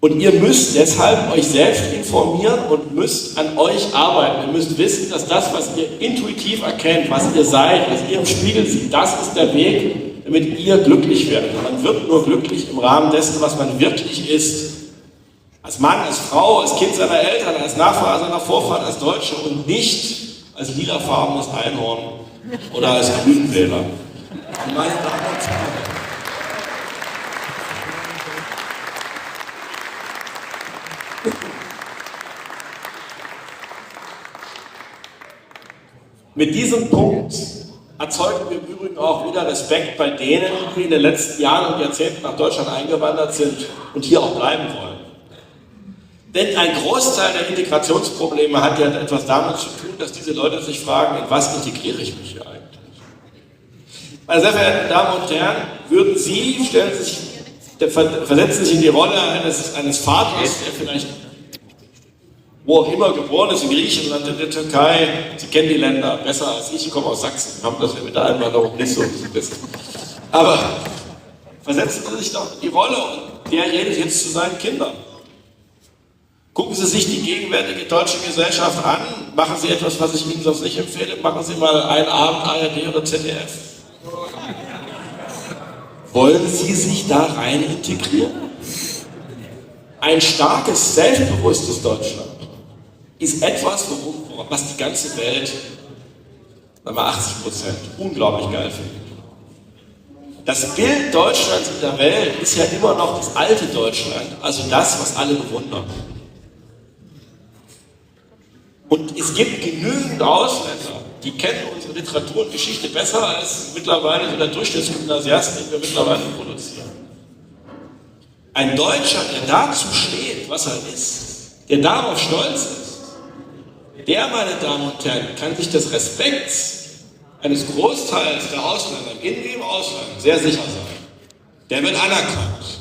Und ihr müsst deshalb euch selbst informieren und müsst an euch arbeiten. Ihr müsst wissen, dass das, was ihr intuitiv erkennt, was ihr seid, was ihr im Spiegel seht, das ist der Weg, damit ihr glücklich werdet. Und man wird nur glücklich im Rahmen dessen, was man wirklich ist. Als Mann, als Frau, als Kind seiner Eltern, als Nachfahre seiner Vorfahren, als Deutsche und nicht als lilafarbenes Einhorn oder als Grünwähler. Und meine Damen und Herren, mit diesem Punkt erzeugen wir im Übrigen auch wieder Respekt bei denen, die in den letzten Jahren und Jahrzehnten nach Deutschland eingewandert sind und hier auch bleiben wollen. Denn ein Großteil der Integrationsprobleme hat ja etwas damit zu tun, dass diese Leute sich fragen, in was integriere ich mich hier eigentlich? Meine sehr verehrten Damen und Herren, würden Sie, versetzen sich in die Rolle eines Vaters, der vielleicht wo auch immer geboren ist, in Griechenland, in der Türkei, Sie kennen die Länder besser als ich komme aus Sachsen, haben das mit der Einwanderung nicht so wissen. Aber versetzen Sie sich doch in die Rolle und der redet jetzt zu seinen Kindern. Gucken Sie sich die gegenwärtige deutsche Gesellschaft an, machen Sie etwas, was ich Ihnen sonst nicht empfehle, machen Sie mal einen Abend ARD oder ZDF. Wollen Sie sich da rein integrieren? ein starkes, selbstbewusstes Deutschland ist etwas, was die ganze Welt, sagen wir 80%, unglaublich geil findet. Das Bild Deutschlands in der Welt ist ja immer noch das alte Deutschland, also das, was alle bewundern. Und es gibt genügend Ausländer, die kennen unsere Literatur und Geschichte besser als mittlerweile so der Durchschnittsgymnasiast, den wir mittlerweile produzieren. Ein Deutscher, der dazu steht, was er ist, der darauf stolz ist, der, meine Damen und Herren, kann sich des Respekts eines Großteils der Ausländer in dem Ausland sehr sicher sein. Der wird anerkannt,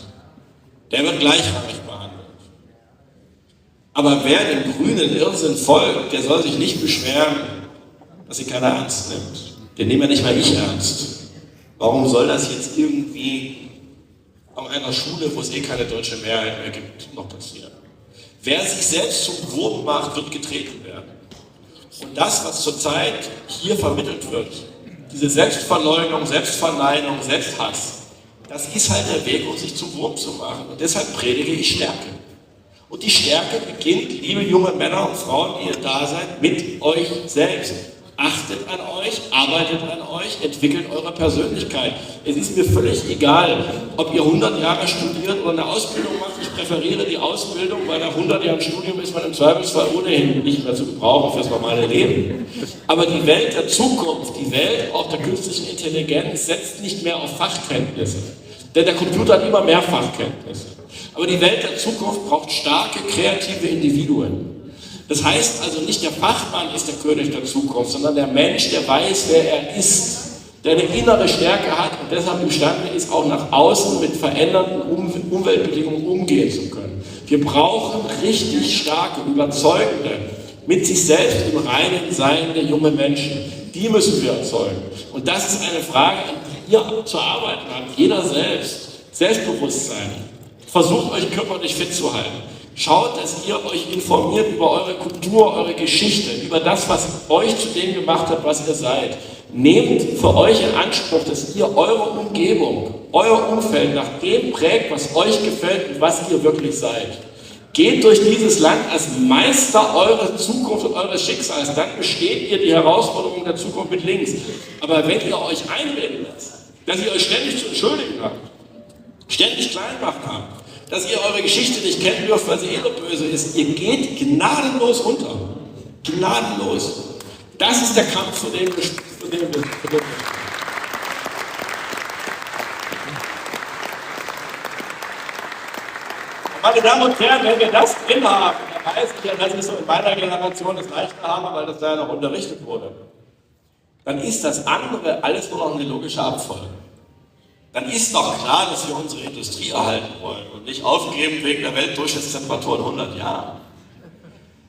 der wird gleichrangig behandelt. Aber wer dem grünen Irrsinn folgt, der soll sich nicht beschweren, dass sie keiner ernst nimmt. Den nehmen ja nicht mal ich ernst. Warum soll das jetzt irgendwie an einer Schule, wo es eh keine deutsche Mehrheit mehr gibt, noch passieren? Wer sich selbst zum Wurm macht, wird getreten werden. Und das, was zurzeit hier vermittelt wird, diese Selbstverleugnung, Selbstverneinung, Selbsthass, das ist halt der Weg, um sich zum Wurm zu machen. Und deshalb predige ich Stärke. Und die Stärke beginnt, liebe junge Männer und Frauen, die ihr da seid, mit euch selbst. Achtet an euch, arbeitet an euch, entwickelt eure Persönlichkeit. Es ist mir völlig egal, ob ihr 100 Jahre studiert oder eine Ausbildung macht. Ich präferiere die Ausbildung, weil nach 100 Jahren Studium ist man im Zweifelsfall ohnehin nicht mehr zu gebrauchen fürs normale Leben. Aber die Welt der Zukunft, die Welt auch der künstlichen Intelligenz setzt nicht mehr auf Fachkenntnisse. Denn der Computer hat immer mehr Fachkenntnisse. Aber die Welt der Zukunft braucht starke, kreative Individuen. Das heißt also nicht der Fachmann ist der König der Zukunft, sondern der Mensch, der weiß, wer er ist, der eine innere Stärke hat und deshalb imstande ist, auch nach außen mit veränderten Umweltbedingungen umgehen zu können. Wir brauchen richtig starke, überzeugende, mit sich selbst im Reinen seiende junge Menschen. Die müssen wir erzeugen. Und das ist eine Frage, an die ihr zu arbeiten habt. Jeder selbst. Selbstbewusstsein. Versucht euch körperlich fit zu halten. Schaut, dass ihr euch informiert über eure Kultur, eure Geschichte, über das, was euch zu dem gemacht hat, was ihr seid. Nehmt für euch in Anspruch, dass ihr eure Umgebung, euer Umfeld nach dem prägt, was euch gefällt und was ihr wirklich seid. Geht durch dieses Land als Meister eurer Zukunft und eures Schicksals, dann besteht ihr die Herausforderungen der Zukunft mit links. Aber wenn ihr euch einreden lasst, dass ihr euch ständig zu entschuldigen habt, ständig klein gemacht habt, dass ihr eure Geschichte nicht kennen dürft, weil sie eh so böse ist. Ihr geht gnadenlos unter. Gnadenlos. Das ist der Kampf, für den wir. Meine Damen und Herren, wenn wir das drin haben, dann weiß ich ja, dass ich so in meiner Generation das leichter habe, weil das da ja noch unterrichtet wurde. Dann ist das andere alles nur noch eine logische Abfolge. Dann ist doch klar, dass wir unsere Industrie erhalten wollen und nicht aufgeben wegen der Weltdurchschnittstemperatur in 100 Jahren.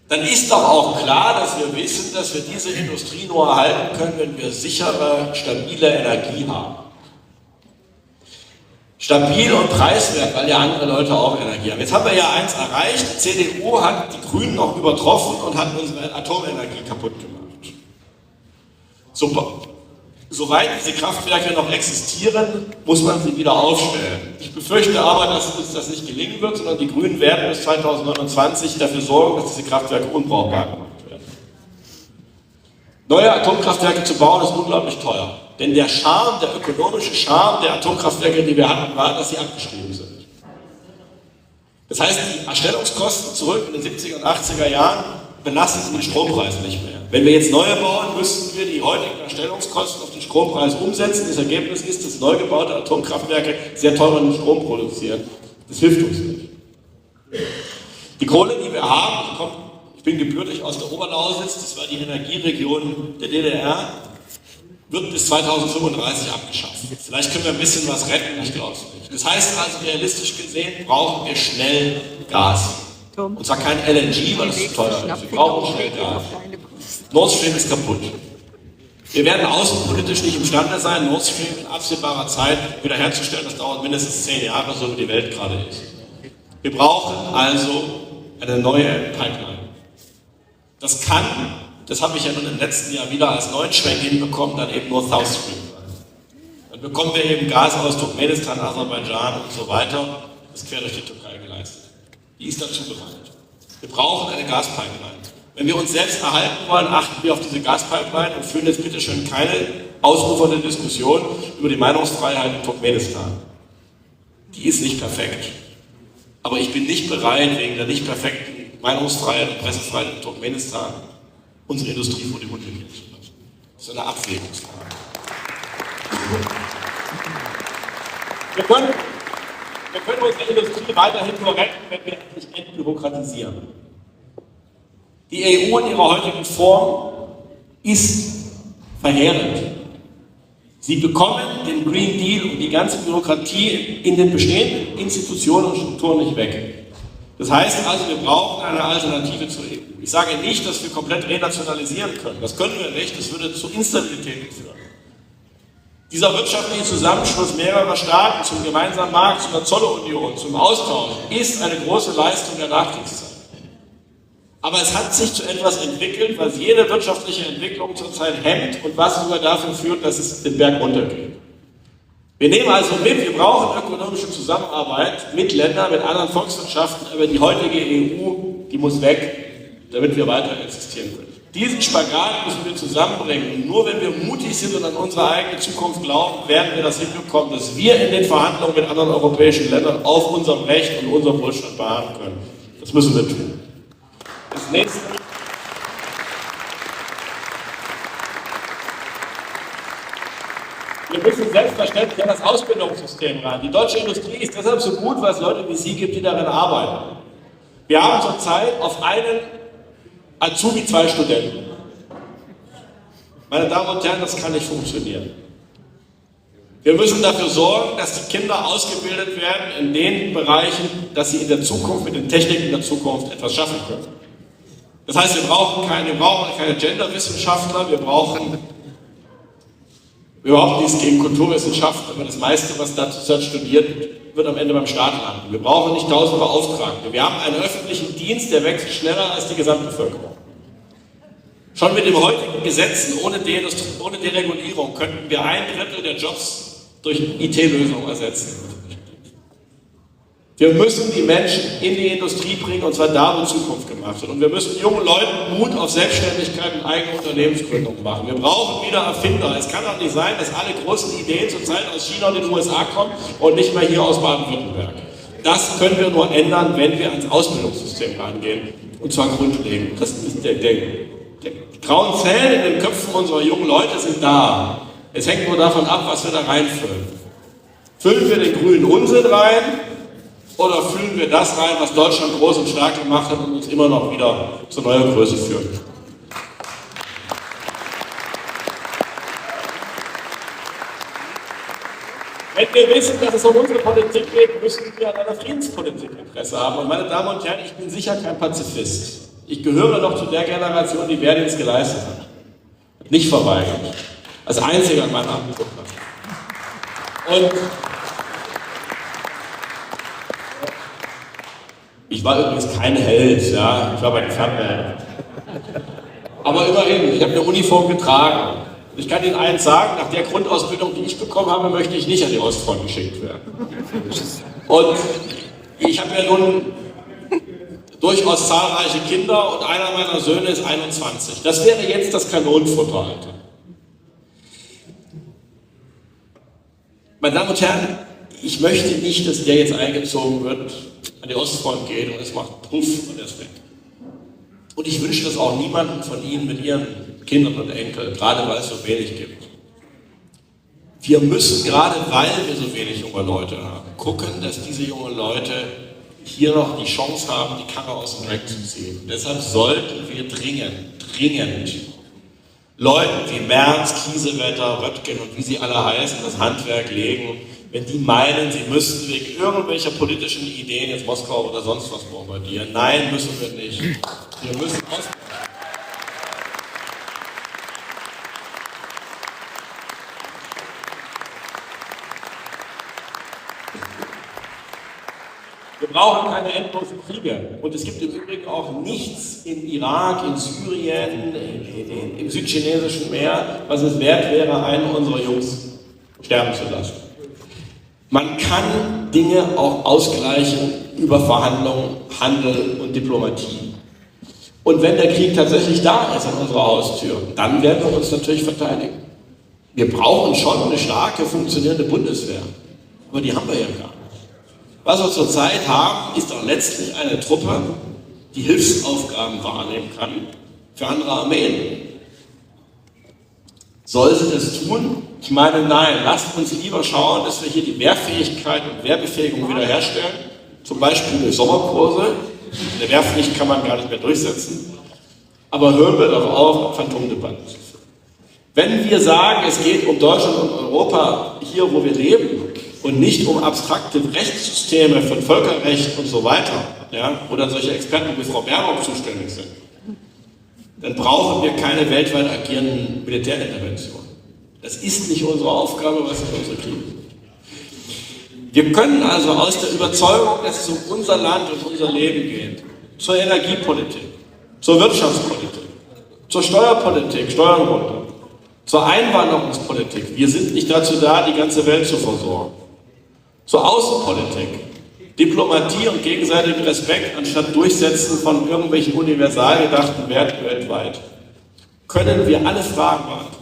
Dann ist doch auch klar, dass wir wissen, dass wir diese Industrie nur erhalten können, wenn wir sichere, stabile Energie haben. Stabil und preiswert, weil ja andere Leute auch Energie haben. Jetzt haben wir ja eins erreicht, die CDU hat die Grünen noch übertroffen und hat unsere Atomenergie kaputt gemacht. Super. Soweit diese Kraftwerke noch existieren, muss man sie wieder aufstellen. Ich befürchte aber, dass uns das nicht gelingen wird, sondern die Grünen werden bis 2029 dafür sorgen, dass diese Kraftwerke unbrauchbar gemacht werden. Neue Atomkraftwerke zu bauen ist unglaublich teuer. Denn der Charme, der ökonomische Charme der Atomkraftwerke, die wir hatten, war, dass sie abgeschrieben sind. Das heißt, die Erstellungskosten zurück in den 70er und 80er Jahren belasten den Strompreis nicht mehr. Wenn wir jetzt neue bauen, müssten wir die heutigen Erstellungskosten auf den Strompreis umsetzen. Das Ergebnis ist, dass neu gebaute Atomkraftwerke sehr teuren Strom produzieren. Das hilft uns nicht. Die Kohle, die wir haben, ich bin gebürtig aus der Oberlausitz, das war die Energieregion der DDR, wird bis 2035 abgeschafft. Vielleicht können wir ein bisschen was retten, ich glaube es nicht. Das heißt also, realistisch gesehen brauchen wir schnell Gas. Und zwar kein LNG, weil das zu teuer ist. Wir brauchen schnell Gas. Nord Stream ist kaputt. Wir werden außenpolitisch nicht imstande sein, Nord Stream in absehbarer Zeit wiederherzustellen. Das dauert mindestens 10 Jahre, so wie die Welt gerade ist. Wir brauchen also eine neue Pipeline. Das kann, das habe ich ja nun im letzten Jahr wieder als neuen Schwenk hinbekommen, dann eben nur South Stream sein. Dann bekommen wir eben Gas aus Turkmenistan, Aserbaidschan und so weiter, das quer durch die Türkei geleistet. die ist dazu bereit. Wir brauchen eine Gaspipeline. Wenn wir uns selbst erhalten wollen, achten wir auf diese Gaspipeline und führen jetzt bitte schön keine ausufernde Diskussion über die Meinungsfreiheit in Turkmenistan. Die ist nicht perfekt. Aber ich bin nicht bereit, wegen der nicht perfekten Meinungsfreiheit und Pressefreiheit in Turkmenistan unsere Industrie vor die Hunde gehen zu lassen. Das ist eine Abwägungsfrage. Wir können unsere Industrie weiterhin nur retten, wenn wir endlich entbürokratisieren. Die EU in ihrer heutigen Form ist verheerend. Sie bekommen den Green Deal und die ganze Bürokratie in den bestehenden Institutionen und Strukturen nicht weg. Das heißt also, wir brauchen eine Alternative zur EU. Ich sage nicht, dass wir komplett renationalisieren können. Das können wir nicht, das würde zu Instabilitäten führen. Dieser wirtschaftliche Zusammenschluss mehrerer Staaten zum gemeinsamen Markt, zu einer Zollunion, zum Austausch, ist eine große Leistung der Nachkriegszeit. Aber es hat sich zu etwas entwickelt, was jede wirtschaftliche Entwicklung zurzeit hemmt und was sogar dafür führt, dass es den Berg runtergeht. Wir nehmen also mit, wir brauchen ökonomische Zusammenarbeit mit Ländern, mit anderen Volkswirtschaften, aber die heutige EU, die muss weg, damit wir weiter existieren können. Diesen Spagat müssen wir zusammenbringen. Und nur wenn wir mutig sind und an unsere eigene Zukunft glauben, werden wir das hinbekommen, dass wir in den Verhandlungen mit anderen europäischen Ländern auf unserem Recht und unserem Wohlstand beharren können. Das müssen wir tun. Das nächste. Wir müssen selbstverständlich an das Ausbildungssystem ran. Die deutsche Industrie ist deshalb so gut, weil es Leute wie Sie gibt, die darin arbeiten. Wir haben zurzeit auf einen Azubi 2 Studenten. Meine Damen und Herren, das kann nicht funktionieren. Wir müssen dafür sorgen, dass die Kinder ausgebildet werden in den Bereichen, dass sie in der Zukunft, mit den Techniken der Zukunft etwas schaffen können. Das heißt, wir brauchen keine Genderwissenschaftler, wir brauchen überhaupt nichts gegen Kulturwissenschaften, aber das meiste, was dazu studiert, wird am Ende beim Staat landen. Wir brauchen nicht 1000 Beauftragte. Wir haben einen öffentlichen Dienst, der wächst schneller als die Gesamtbevölkerung. Schon mit den heutigen Gesetzen, ohne Deregulierung, könnten wir 1/3 der Jobs durch IT-Lösungen ersetzen. Wir müssen die Menschen in die Industrie bringen, und zwar da, wo Zukunft gemacht wird. Und wir müssen jungen Leuten Mut auf Selbstständigkeit und eigene Unternehmensgründung machen. Wir brauchen wieder Erfinder. Es kann doch nicht sein, dass alle großen Ideen zurzeit aus China und den USA kommen und nicht mehr hier aus Baden-Württemberg. Das können wir nur ändern, wenn wir ans Ausbildungssystem rangehen. Und zwar grundlegend. Das ist die grauen Zellen in den Köpfen unserer jungen Leute sind da. Es hängt nur davon ab, was wir da reinfüllen. Füllen wir den grünen Unsinn rein? Oder füllen wir das rein, was Deutschland groß und stark gemacht hat und uns immer noch wieder zu neuer Größe führt? Wenn wir wissen, dass es um unsere Politik geht, müssen wir an einer Friedenspolitik Interesse haben. Und meine Damen und Herren, ich bin sicher kein Pazifist. Ich gehöre noch zu der Generation, die Wehrdienst geleistet hat. Nicht verweigert. Als einziger in meinem Amt. Und ich war übrigens kein Held, ja, ich war bei den Fernwäldern. Aber immerhin, ich habe eine Uniform getragen. Und ich kann Ihnen eins sagen, nach der Grundausbildung, die ich bekommen habe, möchte ich nicht an die Ostfront geschickt werden. Und ich habe ja nun durchaus zahlreiche Kinder und einer meiner Söhne ist 21. Das wäre jetzt das Kanonenfutteralter. Meine Damen und Herren, ich möchte nicht, dass der jetzt eingezogen wird, an die Ostfront geht und es macht Puff und er ist weg. Und ich wünsche das auch niemandem von Ihnen mit Ihren Kindern und Enkeln, gerade weil es so wenig gibt. Wir müssen, gerade weil wir so wenig junge Leute haben, gucken, dass diese jungen Leute hier noch die Chance haben, die Karre aus dem Dreck zu ziehen. Und deshalb sollten wir dringend Leuten wie Merz, Kiesewetter, Röttgen und wie sie alle heißen, das Handwerk legen, wenn die meinen, sie müssten wegen irgendwelcher politischen Ideen jetzt Moskau oder sonst was bombardieren. Nein, müssen wir nicht. Wir müssen Wir brauchen keine endlosen Kriege. Und es gibt im Übrigen auch nichts in Irak, in Syrien, im südchinesischen Meer, was es wert wäre, einen unserer Jungs sterben zu lassen. Man kann Dinge auch ausgleichen über Verhandlungen, Handel und Diplomatie. Und wenn der Krieg tatsächlich da ist an unserer Haustür, dann werden wir uns natürlich verteidigen. Wir brauchen schon eine starke, funktionierende Bundeswehr. Aber die haben wir ja gar nicht. Was wir zurzeit haben, ist doch letztlich eine Truppe, die Hilfsaufgaben wahrnehmen kann für andere Armeen. Soll sie das tun? Ich meine, nein. Lasst uns lieber schauen, dass wir hier die Wehrfähigkeit und Wehrbefähigung wiederherstellen. Zum Beispiel durch Sommerkurse. Eine Wehrpflicht kann man gar nicht mehr durchsetzen. Aber hören wir doch auf, Phantomdebatten zu führen. Wenn wir sagen, es geht um Deutschland und Europa, hier wo wir leben, und nicht um abstrakte Rechtssysteme von Völkerrecht und so weiter, ja, wo dann solche Experten wie Frau Baerbock zuständig sind, dann brauchen wir keine weltweit agierenden Militärinterventionen. Das ist nicht unsere Aufgabe, was ist unsere Kriege. Wir können also aus der Überzeugung, dass es um unser Land und unser Leben geht, zur Energiepolitik, zur Wirtschaftspolitik, zur Steuerpolitik, Steuern runter, zur Einwanderungspolitik. Wir sind nicht dazu da, die ganze Welt zu versorgen. Zur Außenpolitik, Diplomatie und gegenseitigen Respekt anstatt Durchsetzen von irgendwelchen universal gedachten Werten weltweit, können wir alle Fragen beantworten.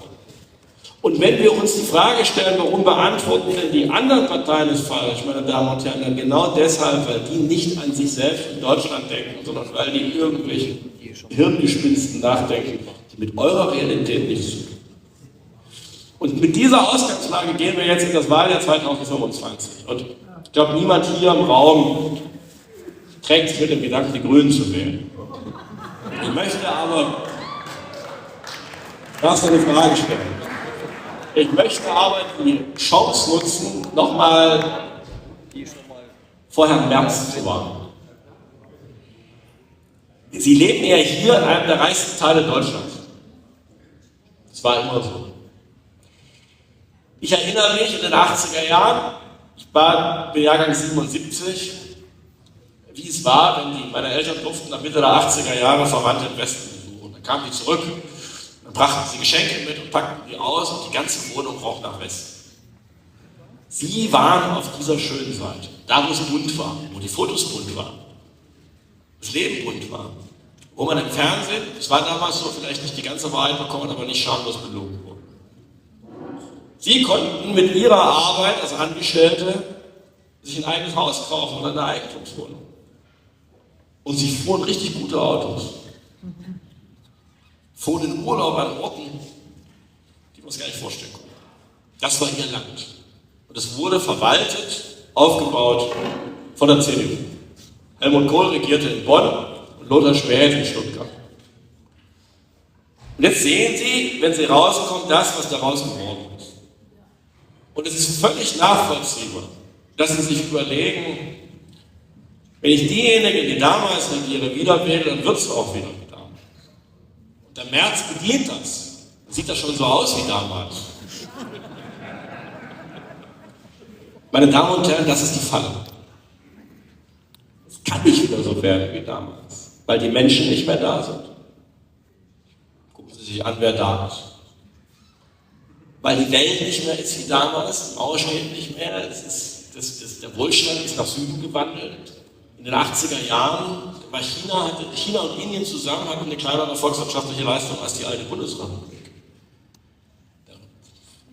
Und wenn wir uns die Frage stellen, warum beantworten denn die anderen Parteien es falsch, meine Damen und Herren, dann genau deshalb, weil die nicht an sich selbst in Deutschland denken, sondern weil die irgendwelchen Hirngespinsten nachdenken, die mit eurer Realität nichts zu tun. Und mit dieser Ausgangslage gehen wir jetzt in das Wahljahr 2025. Und ich glaube, niemand hier im Raum trägt sich mit dem Gedanken, die Grünen zu wählen. Ich möchte aber, darfst du eine Frage stellen? Ich möchte aber die Chance nutzen, nochmal vor Herrn Merz zu warnen. Sie leben ja hier in einem der reichsten Teile Deutschlands. Das war immer so. Ich erinnere mich in den 80er Jahren, ich war im Jahrgang 77, wie es war, wenn meine Eltern durften nach Mitte der 80er Jahre Verwandte im Westen besuchen. Dann kamen die zurück, dann brachten sie Geschenke mit und packten die aus und die ganze Wohnung roch nach Westen. Sie waren auf dieser schönen Seite, da wo es bunt war, wo die Fotos bunt waren, das Leben bunt war, wo man im Fernsehen, das war damals so, vielleicht nicht die ganze Wahrheit bekommen, aber nicht schamlos belogen wurde. Sie konnten mit ihrer Arbeit als Angestellte sich ein eigenes Haus kaufen oder eine Eigentumswohnung. Und sie fuhren richtig gute Autos. Fuhren in Urlaub an Orten, die man sich gar nicht vorstellen konnte. Das war ihr Land. Und es wurde verwaltet, aufgebaut von der CDU. Helmut Kohl regierte in Bonn und Lothar Späth in Stuttgart. Und jetzt sehen Sie, wenn Sie rauskommen, das, was daraus geworden ist. Und es ist völlig nachvollziehbar, dass Sie sich überlegen, wenn ich diejenigen, die damals regiere, wieder wähle, dann wird es auch wieder wie damals. Und der Merz bedient das. Sieht das schon so aus wie damals. Meine Damen und Herren, das ist die Falle. Es kann nicht wieder so werden wie damals, weil die Menschen nicht mehr da sind. Gucken Sie sich an, wer da ist. Weil die Welt nicht mehr ist wie damals, die Mauer steht nicht mehr, der Wohlstand ist nach Süden gewandelt. In den 80er Jahren war China und Indien zusammen hatten eine kleinere volkswirtschaftliche Leistung als die alte Bundesrepublik.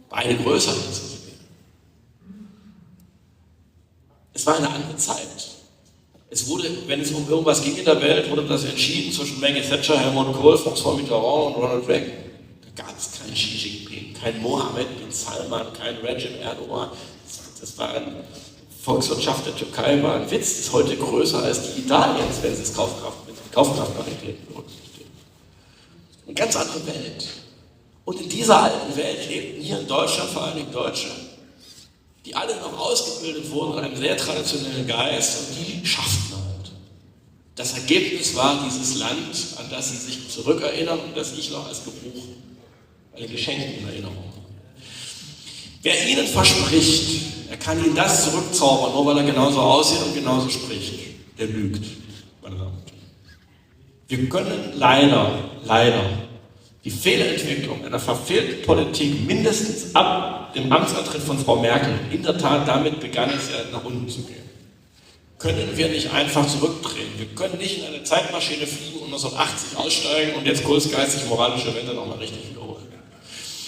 Beide größer als sie. Es war eine andere Zeit. Es wurde, wenn es um irgendwas ging in der Welt, wurde das entschieden zwischen Maggie Thatcher, Helmut Kohl, François Mitterrand und Ronald Reagan. Da gab es keinen Xi Jinping, kein Mohammed bin Salman, kein Recep Erdogan. Das war eine Volkswirtschaft der Türkei, war ein Witz, ist heute größer als die Italiens, wenn sie es Kaufkraftparität berücksichtigen. Eine ganz andere Welt. Und in dieser alten Welt lebten hier in Deutschland vor allem Deutsche, die alle noch ausgebildet wurden in einem sehr traditionellen Geist, und die schafften halt. Das Ergebnis war dieses Land, an das sie sich zurückerinnern und das ich noch als Geruch, eine geschenkte Erinnerung habe. Wer Ihnen verspricht, er kann Ihnen das zurückzaubern, nur weil er genauso aussieht und genauso spricht, der lügt, meine Damen und Herren. Wir können leider die Fehlentwicklung einer verfehlten Politik mindestens ab dem Amtsantritt von Frau Merkel, in der Tat damit begann es ja nach unten zu gehen, können wir nicht einfach zurückdrehen. Wir können nicht in eine Zeitmaschine fliegen und 1980 aussteigen und jetzt kurzgeistig-moralische Wende nochmal richtig wiederholen.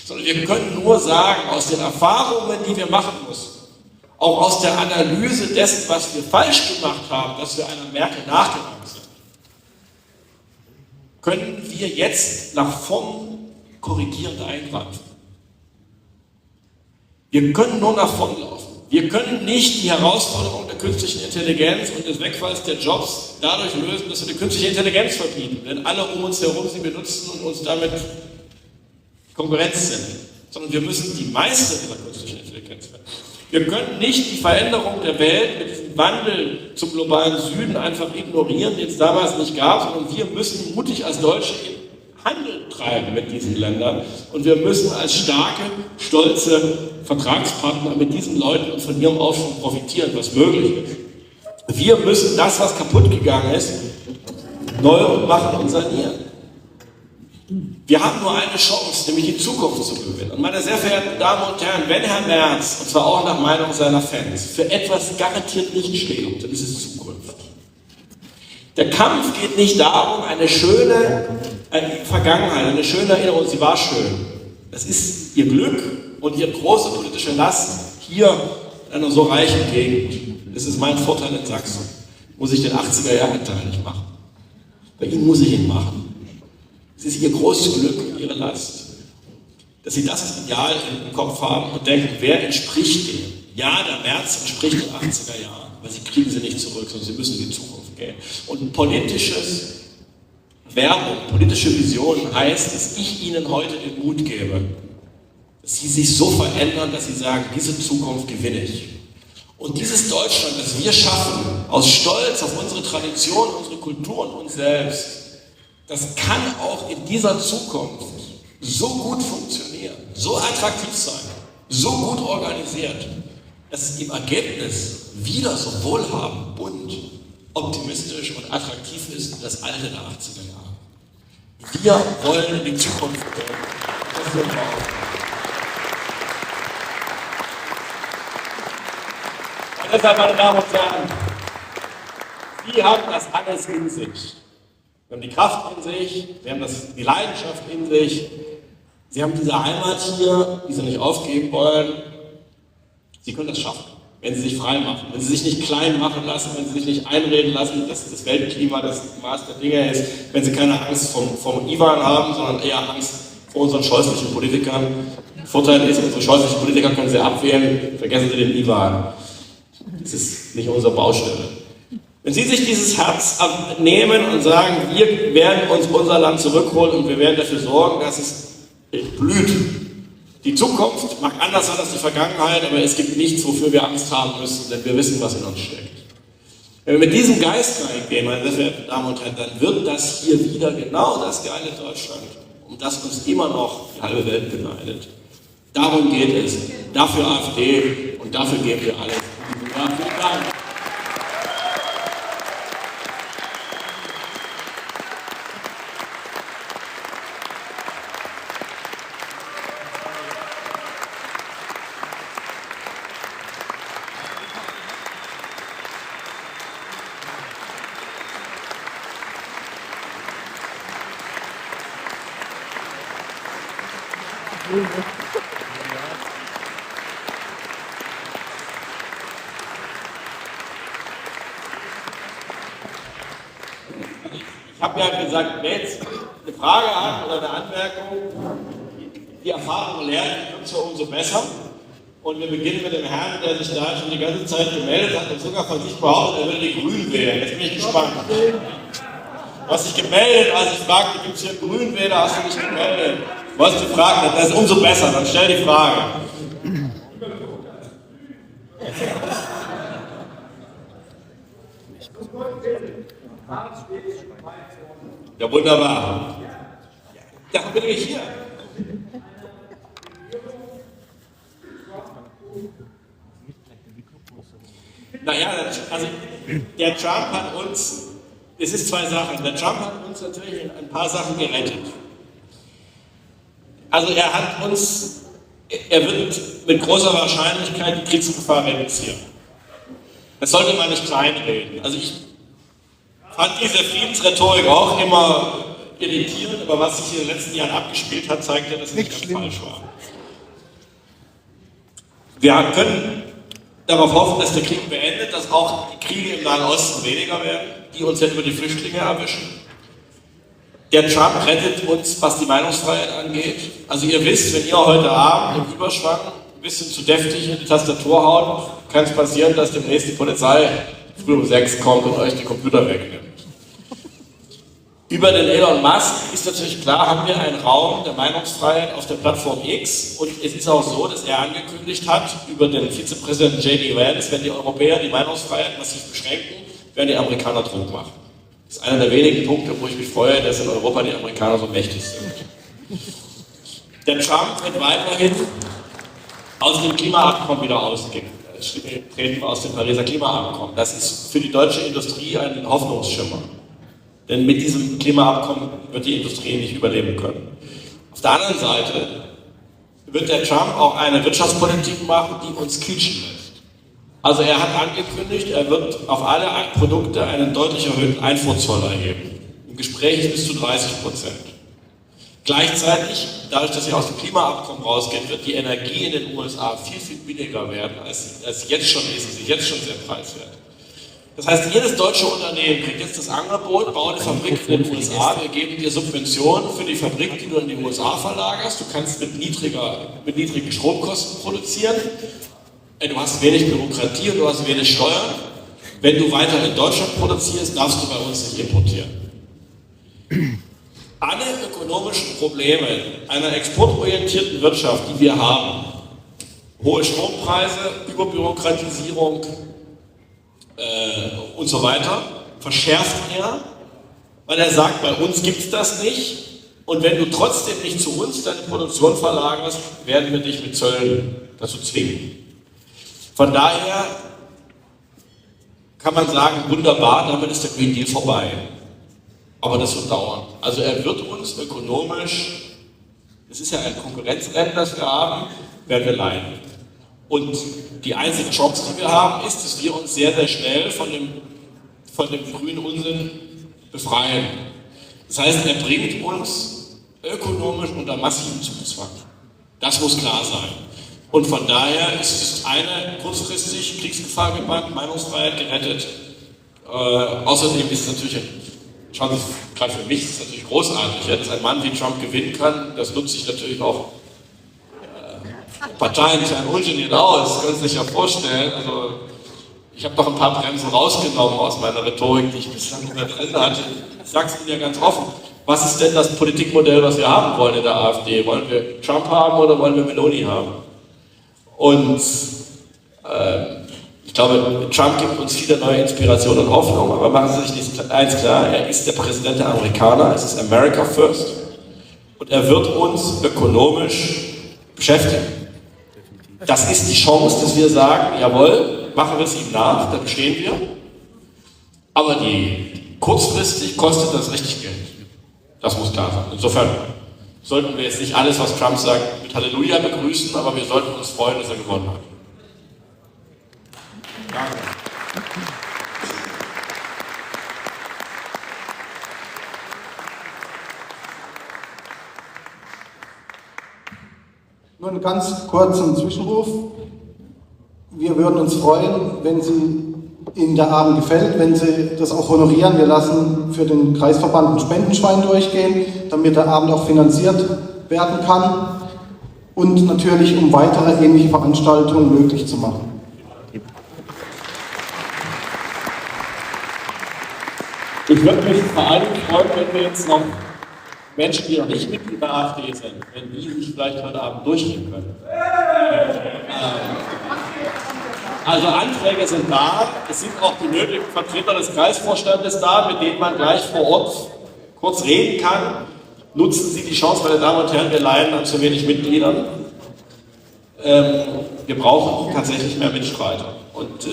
Sondern wir können nur sagen, aus den Erfahrungen, die wir machen müssen, auch aus der Analyse dessen, was wir falsch gemacht haben, dass wir einer Merkel nachgegangen sind, können wir jetzt nach vorn korrigierend eingreifen. Wir können nur nach vorn laufen. Wir können nicht die Herausforderung der künstlichen Intelligenz und des Wegfalls der Jobs dadurch lösen, dass wir die künstliche Intelligenz verbieten, denn alle um uns herum sie benutzen und uns damit Konkurrenz sind, sondern wir müssen die Meister dieser künstlichen Intelligenz werden. Wir können nicht die Veränderung der Welt mit diesem Wandel zum globalen Süden einfach ignorieren, den es damals nicht gab, sondern wir müssen mutig als Deutsche Handel treiben mit diesen Ländern und wir müssen als starke, stolze Vertragspartner mit diesen Leuten und von ihrem Aufschwung profitieren, was möglich ist. Wir müssen das, was kaputt gegangen ist, neu machen und sanieren. Wir haben nur eine Chance, nämlich die Zukunft zu gewinnen. Und meine sehr verehrten Damen und Herren, wenn Herr Merz, und zwar auch nach Meinung seiner Fans, für etwas garantiert nicht steht, dann ist es Zukunft. Der Kampf geht nicht darum, eine schöne Vergangenheit, eine schöne Erinnerung, sie war schön. Das ist ihr Glück und ihre große politische Last hier in einer so reichen Gegend. Das ist mein Vorteil in Sachsen. Muss ich den 80er-Jahren-Teil nicht machen. Bei Ihnen muss ich ihn machen. Es ist ihr großes Glück und ihre Last, dass sie das Ideal im Kopf haben und denken, wer entspricht dem? Ja, der Merz entspricht den 80er Jahren, aber sie kriegen sie nicht zurück, sondern sie müssen in die Zukunft gehen. Und politisches Werbung, politische Vision heißt, dass ich ihnen heute den Mut gebe, dass sie sich so verändern, dass sie sagen, diese Zukunft gewinne ich. Und dieses Deutschland, das wir schaffen, aus Stolz auf unsere Tradition, unsere Kultur und uns selbst, das kann auch in dieser Zukunft so gut funktionieren, so attraktiv sein, so gut organisiert, dass es im Ergebnis wieder so wohlhabend, bunt, optimistisch und attraktiv ist wie das alte der 80er Jahre. Wir wollen in die Zukunft gehen. Das wir brauchen. Und deshalb, meine Damen und Herren, Sie haben das alles in sich. Wir haben die Kraft in sich, wir haben die Leidenschaft in sich. Sie haben diese Heimat hier, die Sie nicht aufgeben wollen. Sie können das schaffen, wenn Sie sich frei machen, wenn Sie sich nicht klein machen lassen, wenn Sie sich nicht einreden lassen, dass das Weltklima das Maß der Dinge ist, wenn Sie keine Angst vom Iwan haben, sondern eher Angst vor unseren scheußlichen Politikern. Der Vorteil ist, unsere scheußlichen Politiker können Sie abwählen, vergessen Sie den Iwan. Das ist nicht unsere Baustelle. Wenn Sie sich dieses Herz nehmen und sagen, wir werden uns unser Land zurückholen und wir werden dafür sorgen, dass es blüht. Die Zukunft mag anders sein als die Vergangenheit, aber es gibt nichts, wofür wir Angst haben müssen, denn wir wissen, was in uns steckt. Wenn wir mit diesem Geist reingehen, meine sehr verehrten Damen und Herren, dann wird das hier wieder genau das geile Deutschland, um das uns immer noch die halbe Welt beneidet. Darum geht es. Dafür AfD und dafür geben wir alles. Ja, vielen Dank. Ich habe ja gesagt, wer jetzt eine Frage hat oder eine Anmerkung, die Erfahrung lernt, wird es umso besser. Und wir beginnen mit dem Herrn, der sich da schon die ganze Zeit gemeldet hat und sogar von sich behauptet, er würde die Grünen wählen. Jetzt bin ich gespannt. Du hast dich gemeldet, als ich fragte, gibt es hier Grünwähler, hast du dich gemeldet? Du hast gefragt, das ist umso besser, dann stell die Frage. Ja, wunderbar. Da bin ich hier. Naja, also der Trump hat uns, es ist zwei Sachen, der Trump hat uns natürlich in ein paar Sachen gerettet. Also er wird mit großer Wahrscheinlichkeit die Kriegsgefahr reduzieren. Das sollte man nicht kleinreden. Also ich fand diese Friedensrhetorik auch immer irritierend, aber was sich in den letzten Jahren abgespielt hat, zeigt ja, dass es nicht ganz falsch war. Wir können darauf hoffen, dass der Krieg beendet, dass auch die Kriege im Nahen Osten weniger werden, die uns ja über die Flüchtlinge erwischen. Der Trump rettet uns, was die Meinungsfreiheit angeht. Also ihr wisst, wenn ihr heute Abend im Überschwang ein bisschen zu deftig in die Tastatur haut, kann es passieren, dass demnächst die Polizei früh um 6 kommt und euch die Computer wegnimmt. Über den Elon Musk ist natürlich klar, haben wir einen Raum der Meinungsfreiheit auf der Plattform X und es ist auch so, dass er angekündigt hat, über den Vizepräsidenten J.D. Vance, wenn die Europäer die Meinungsfreiheit massiv beschränken, werden die Amerikaner Druck machen. Das ist einer der wenigen Punkte, wo ich mich freue, dass in Europa die Amerikaner so mächtig sind. Der Trump wird weiterhin aus dem Klimaabkommen wieder ausgehen. Treten wir aus dem Pariser Klimaabkommen. Das ist für die deutsche Industrie ein Hoffnungsschimmer. Denn mit diesem Klimaabkommen wird die Industrie nicht überleben können. Auf der anderen Seite wird der Trump auch eine Wirtschaftspolitik machen, die uns quietschen lässt. Also er hat angekündigt, er wird auf alle Produkte einen deutlich erhöhten Einfuhrzoll erheben. Im Gespräch ist bis zu 30%. Gleichzeitig, dadurch, dass sie aus dem Klimaabkommen rausgehen, wird die Energie in den USA viel, viel billiger werden, als sie jetzt schon ist. Sie ist jetzt schon sehr preiswert. Das heißt, jedes deutsche Unternehmen kriegt jetzt das Angebot, baue eine Fabrik in den USA, wir geben dir Subventionen für die Fabrik, die du in die USA verlagerst, du kannst mit niedrigen Stromkosten produzieren, du hast wenig Bürokratie und du hast wenig Steuern. Wenn du weiter in Deutschland produzierst, darfst du bei uns nicht importieren. Alle ökonomischen Probleme einer exportorientierten Wirtschaft, die wir haben, hohe Strompreise, Überbürokratisierung und so weiter, verschärft er, weil er sagt, bei uns gibt es das nicht und wenn du trotzdem nicht zu uns deine Produktion verlagerst, werden wir dich mit Zöllen dazu zwingen. Von daher kann man sagen, wunderbar, damit ist der Green Deal vorbei. Aber das wird dauern. Also er wird uns ökonomisch, es ist ja ein Konkurrenzrennen, das wir haben, werden wir leiden. Und die einzige Chance, die wir haben, ist, dass wir uns sehr, sehr schnell von dem grünen Unsinn befreien. Das heißt, er bringt uns ökonomisch unter massiven Zugzwang. Das muss klar sein. Und von daher ist es eine kurzfristig Kriegsgefahr gebannt, Meinungsfreiheit gerettet. Außerdem ist es natürlich, schauen Sie, gerade für mich ist es natürlich großartig, ja, dass ein Mann wie Trump gewinnen kann. Das nutze ich natürlich auch parteiintern ungeniert aus, können Sie sich ja vorstellen. Also, ich habe doch ein paar Bremsen rausgenommen aus meiner Rhetorik, die ich bislang nicht mehr drin hatte. Ich sage es Ihnen ja ganz offen. Was ist denn das Politikmodell, was wir haben wollen in der AfD? Wollen wir Trump haben oder wollen wir Meloni haben? Und ich glaube, Trump gibt uns viele neue Inspirationen und Hoffnung, aber machen Sie sich eins klar, er ist der Präsident der Amerikaner, es ist America First und er wird uns ökonomisch beschäftigen. Das ist die Chance, dass wir sagen, jawohl, machen wir es ihm nach, da bestehen wir, aber kurzfristig kostet das richtig Geld. Das muss klar sein. Insofern sollten wir jetzt nicht alles, was Trump sagt, mit Halleluja begrüßen, aber wir sollten uns freuen, dass er gewonnen hat. Danke. Nur einen ganz kurzen Zwischenruf. Wir würden uns freuen, wenn Ihnen der Abend gefällt, wenn Sie das auch honorieren. Wir lassen für den Kreisverband ein Spendenschwein durchgehen, damit der Abend auch finanziert werden kann und natürlich um weitere ähnliche Veranstaltungen möglich zu machen. Ich würde mich vor allem freuen, wenn wir jetzt noch Menschen, die noch nicht Mitglied der AfD sind, wenn die sich vielleicht heute Abend durchgehen können. Also Anträge sind da, es sind auch die nötigen Vertreter des Kreisvorstandes da, mit denen man gleich vor Ort kurz reden kann. Nutzen Sie die Chance, meine Damen und Herren, wir leiden an zu wenig Mitgliedern. Wir brauchen tatsächlich mehr Mitstreiter. Und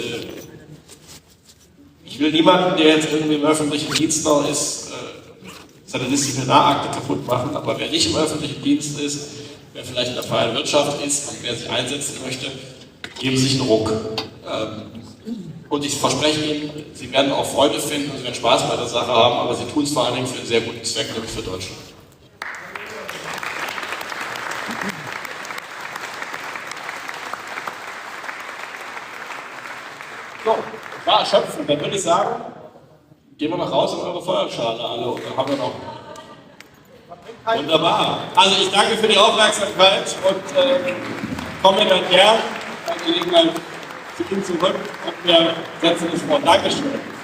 ich will niemanden, der jetzt irgendwie im öffentlichen Dienst noch ist, seine Disziplinarakte kaputt machen, aber wer nicht im öffentlichen Dienst ist, wer vielleicht in der freien Wirtschaft ist und wer sich einsetzen möchte, geben Sie sich einen Ruck. Und ich verspreche Ihnen, Sie werden auch Freude finden und Sie werden Spaß bei der Sache haben, aber Sie tun es vor allen Dingen für einen sehr guten Zweck, nämlich für Deutschland. So, war erschöpfend. Dann würde ich sagen, gehen wir nach raus in eure Feuerschale alle und dann haben wir noch. Wunderbar. Also ich danke für die Aufmerksamkeit und komme dann gern bei Gelegenheit zu Ihnen zurück und wir setzen uns vor. Dankeschön.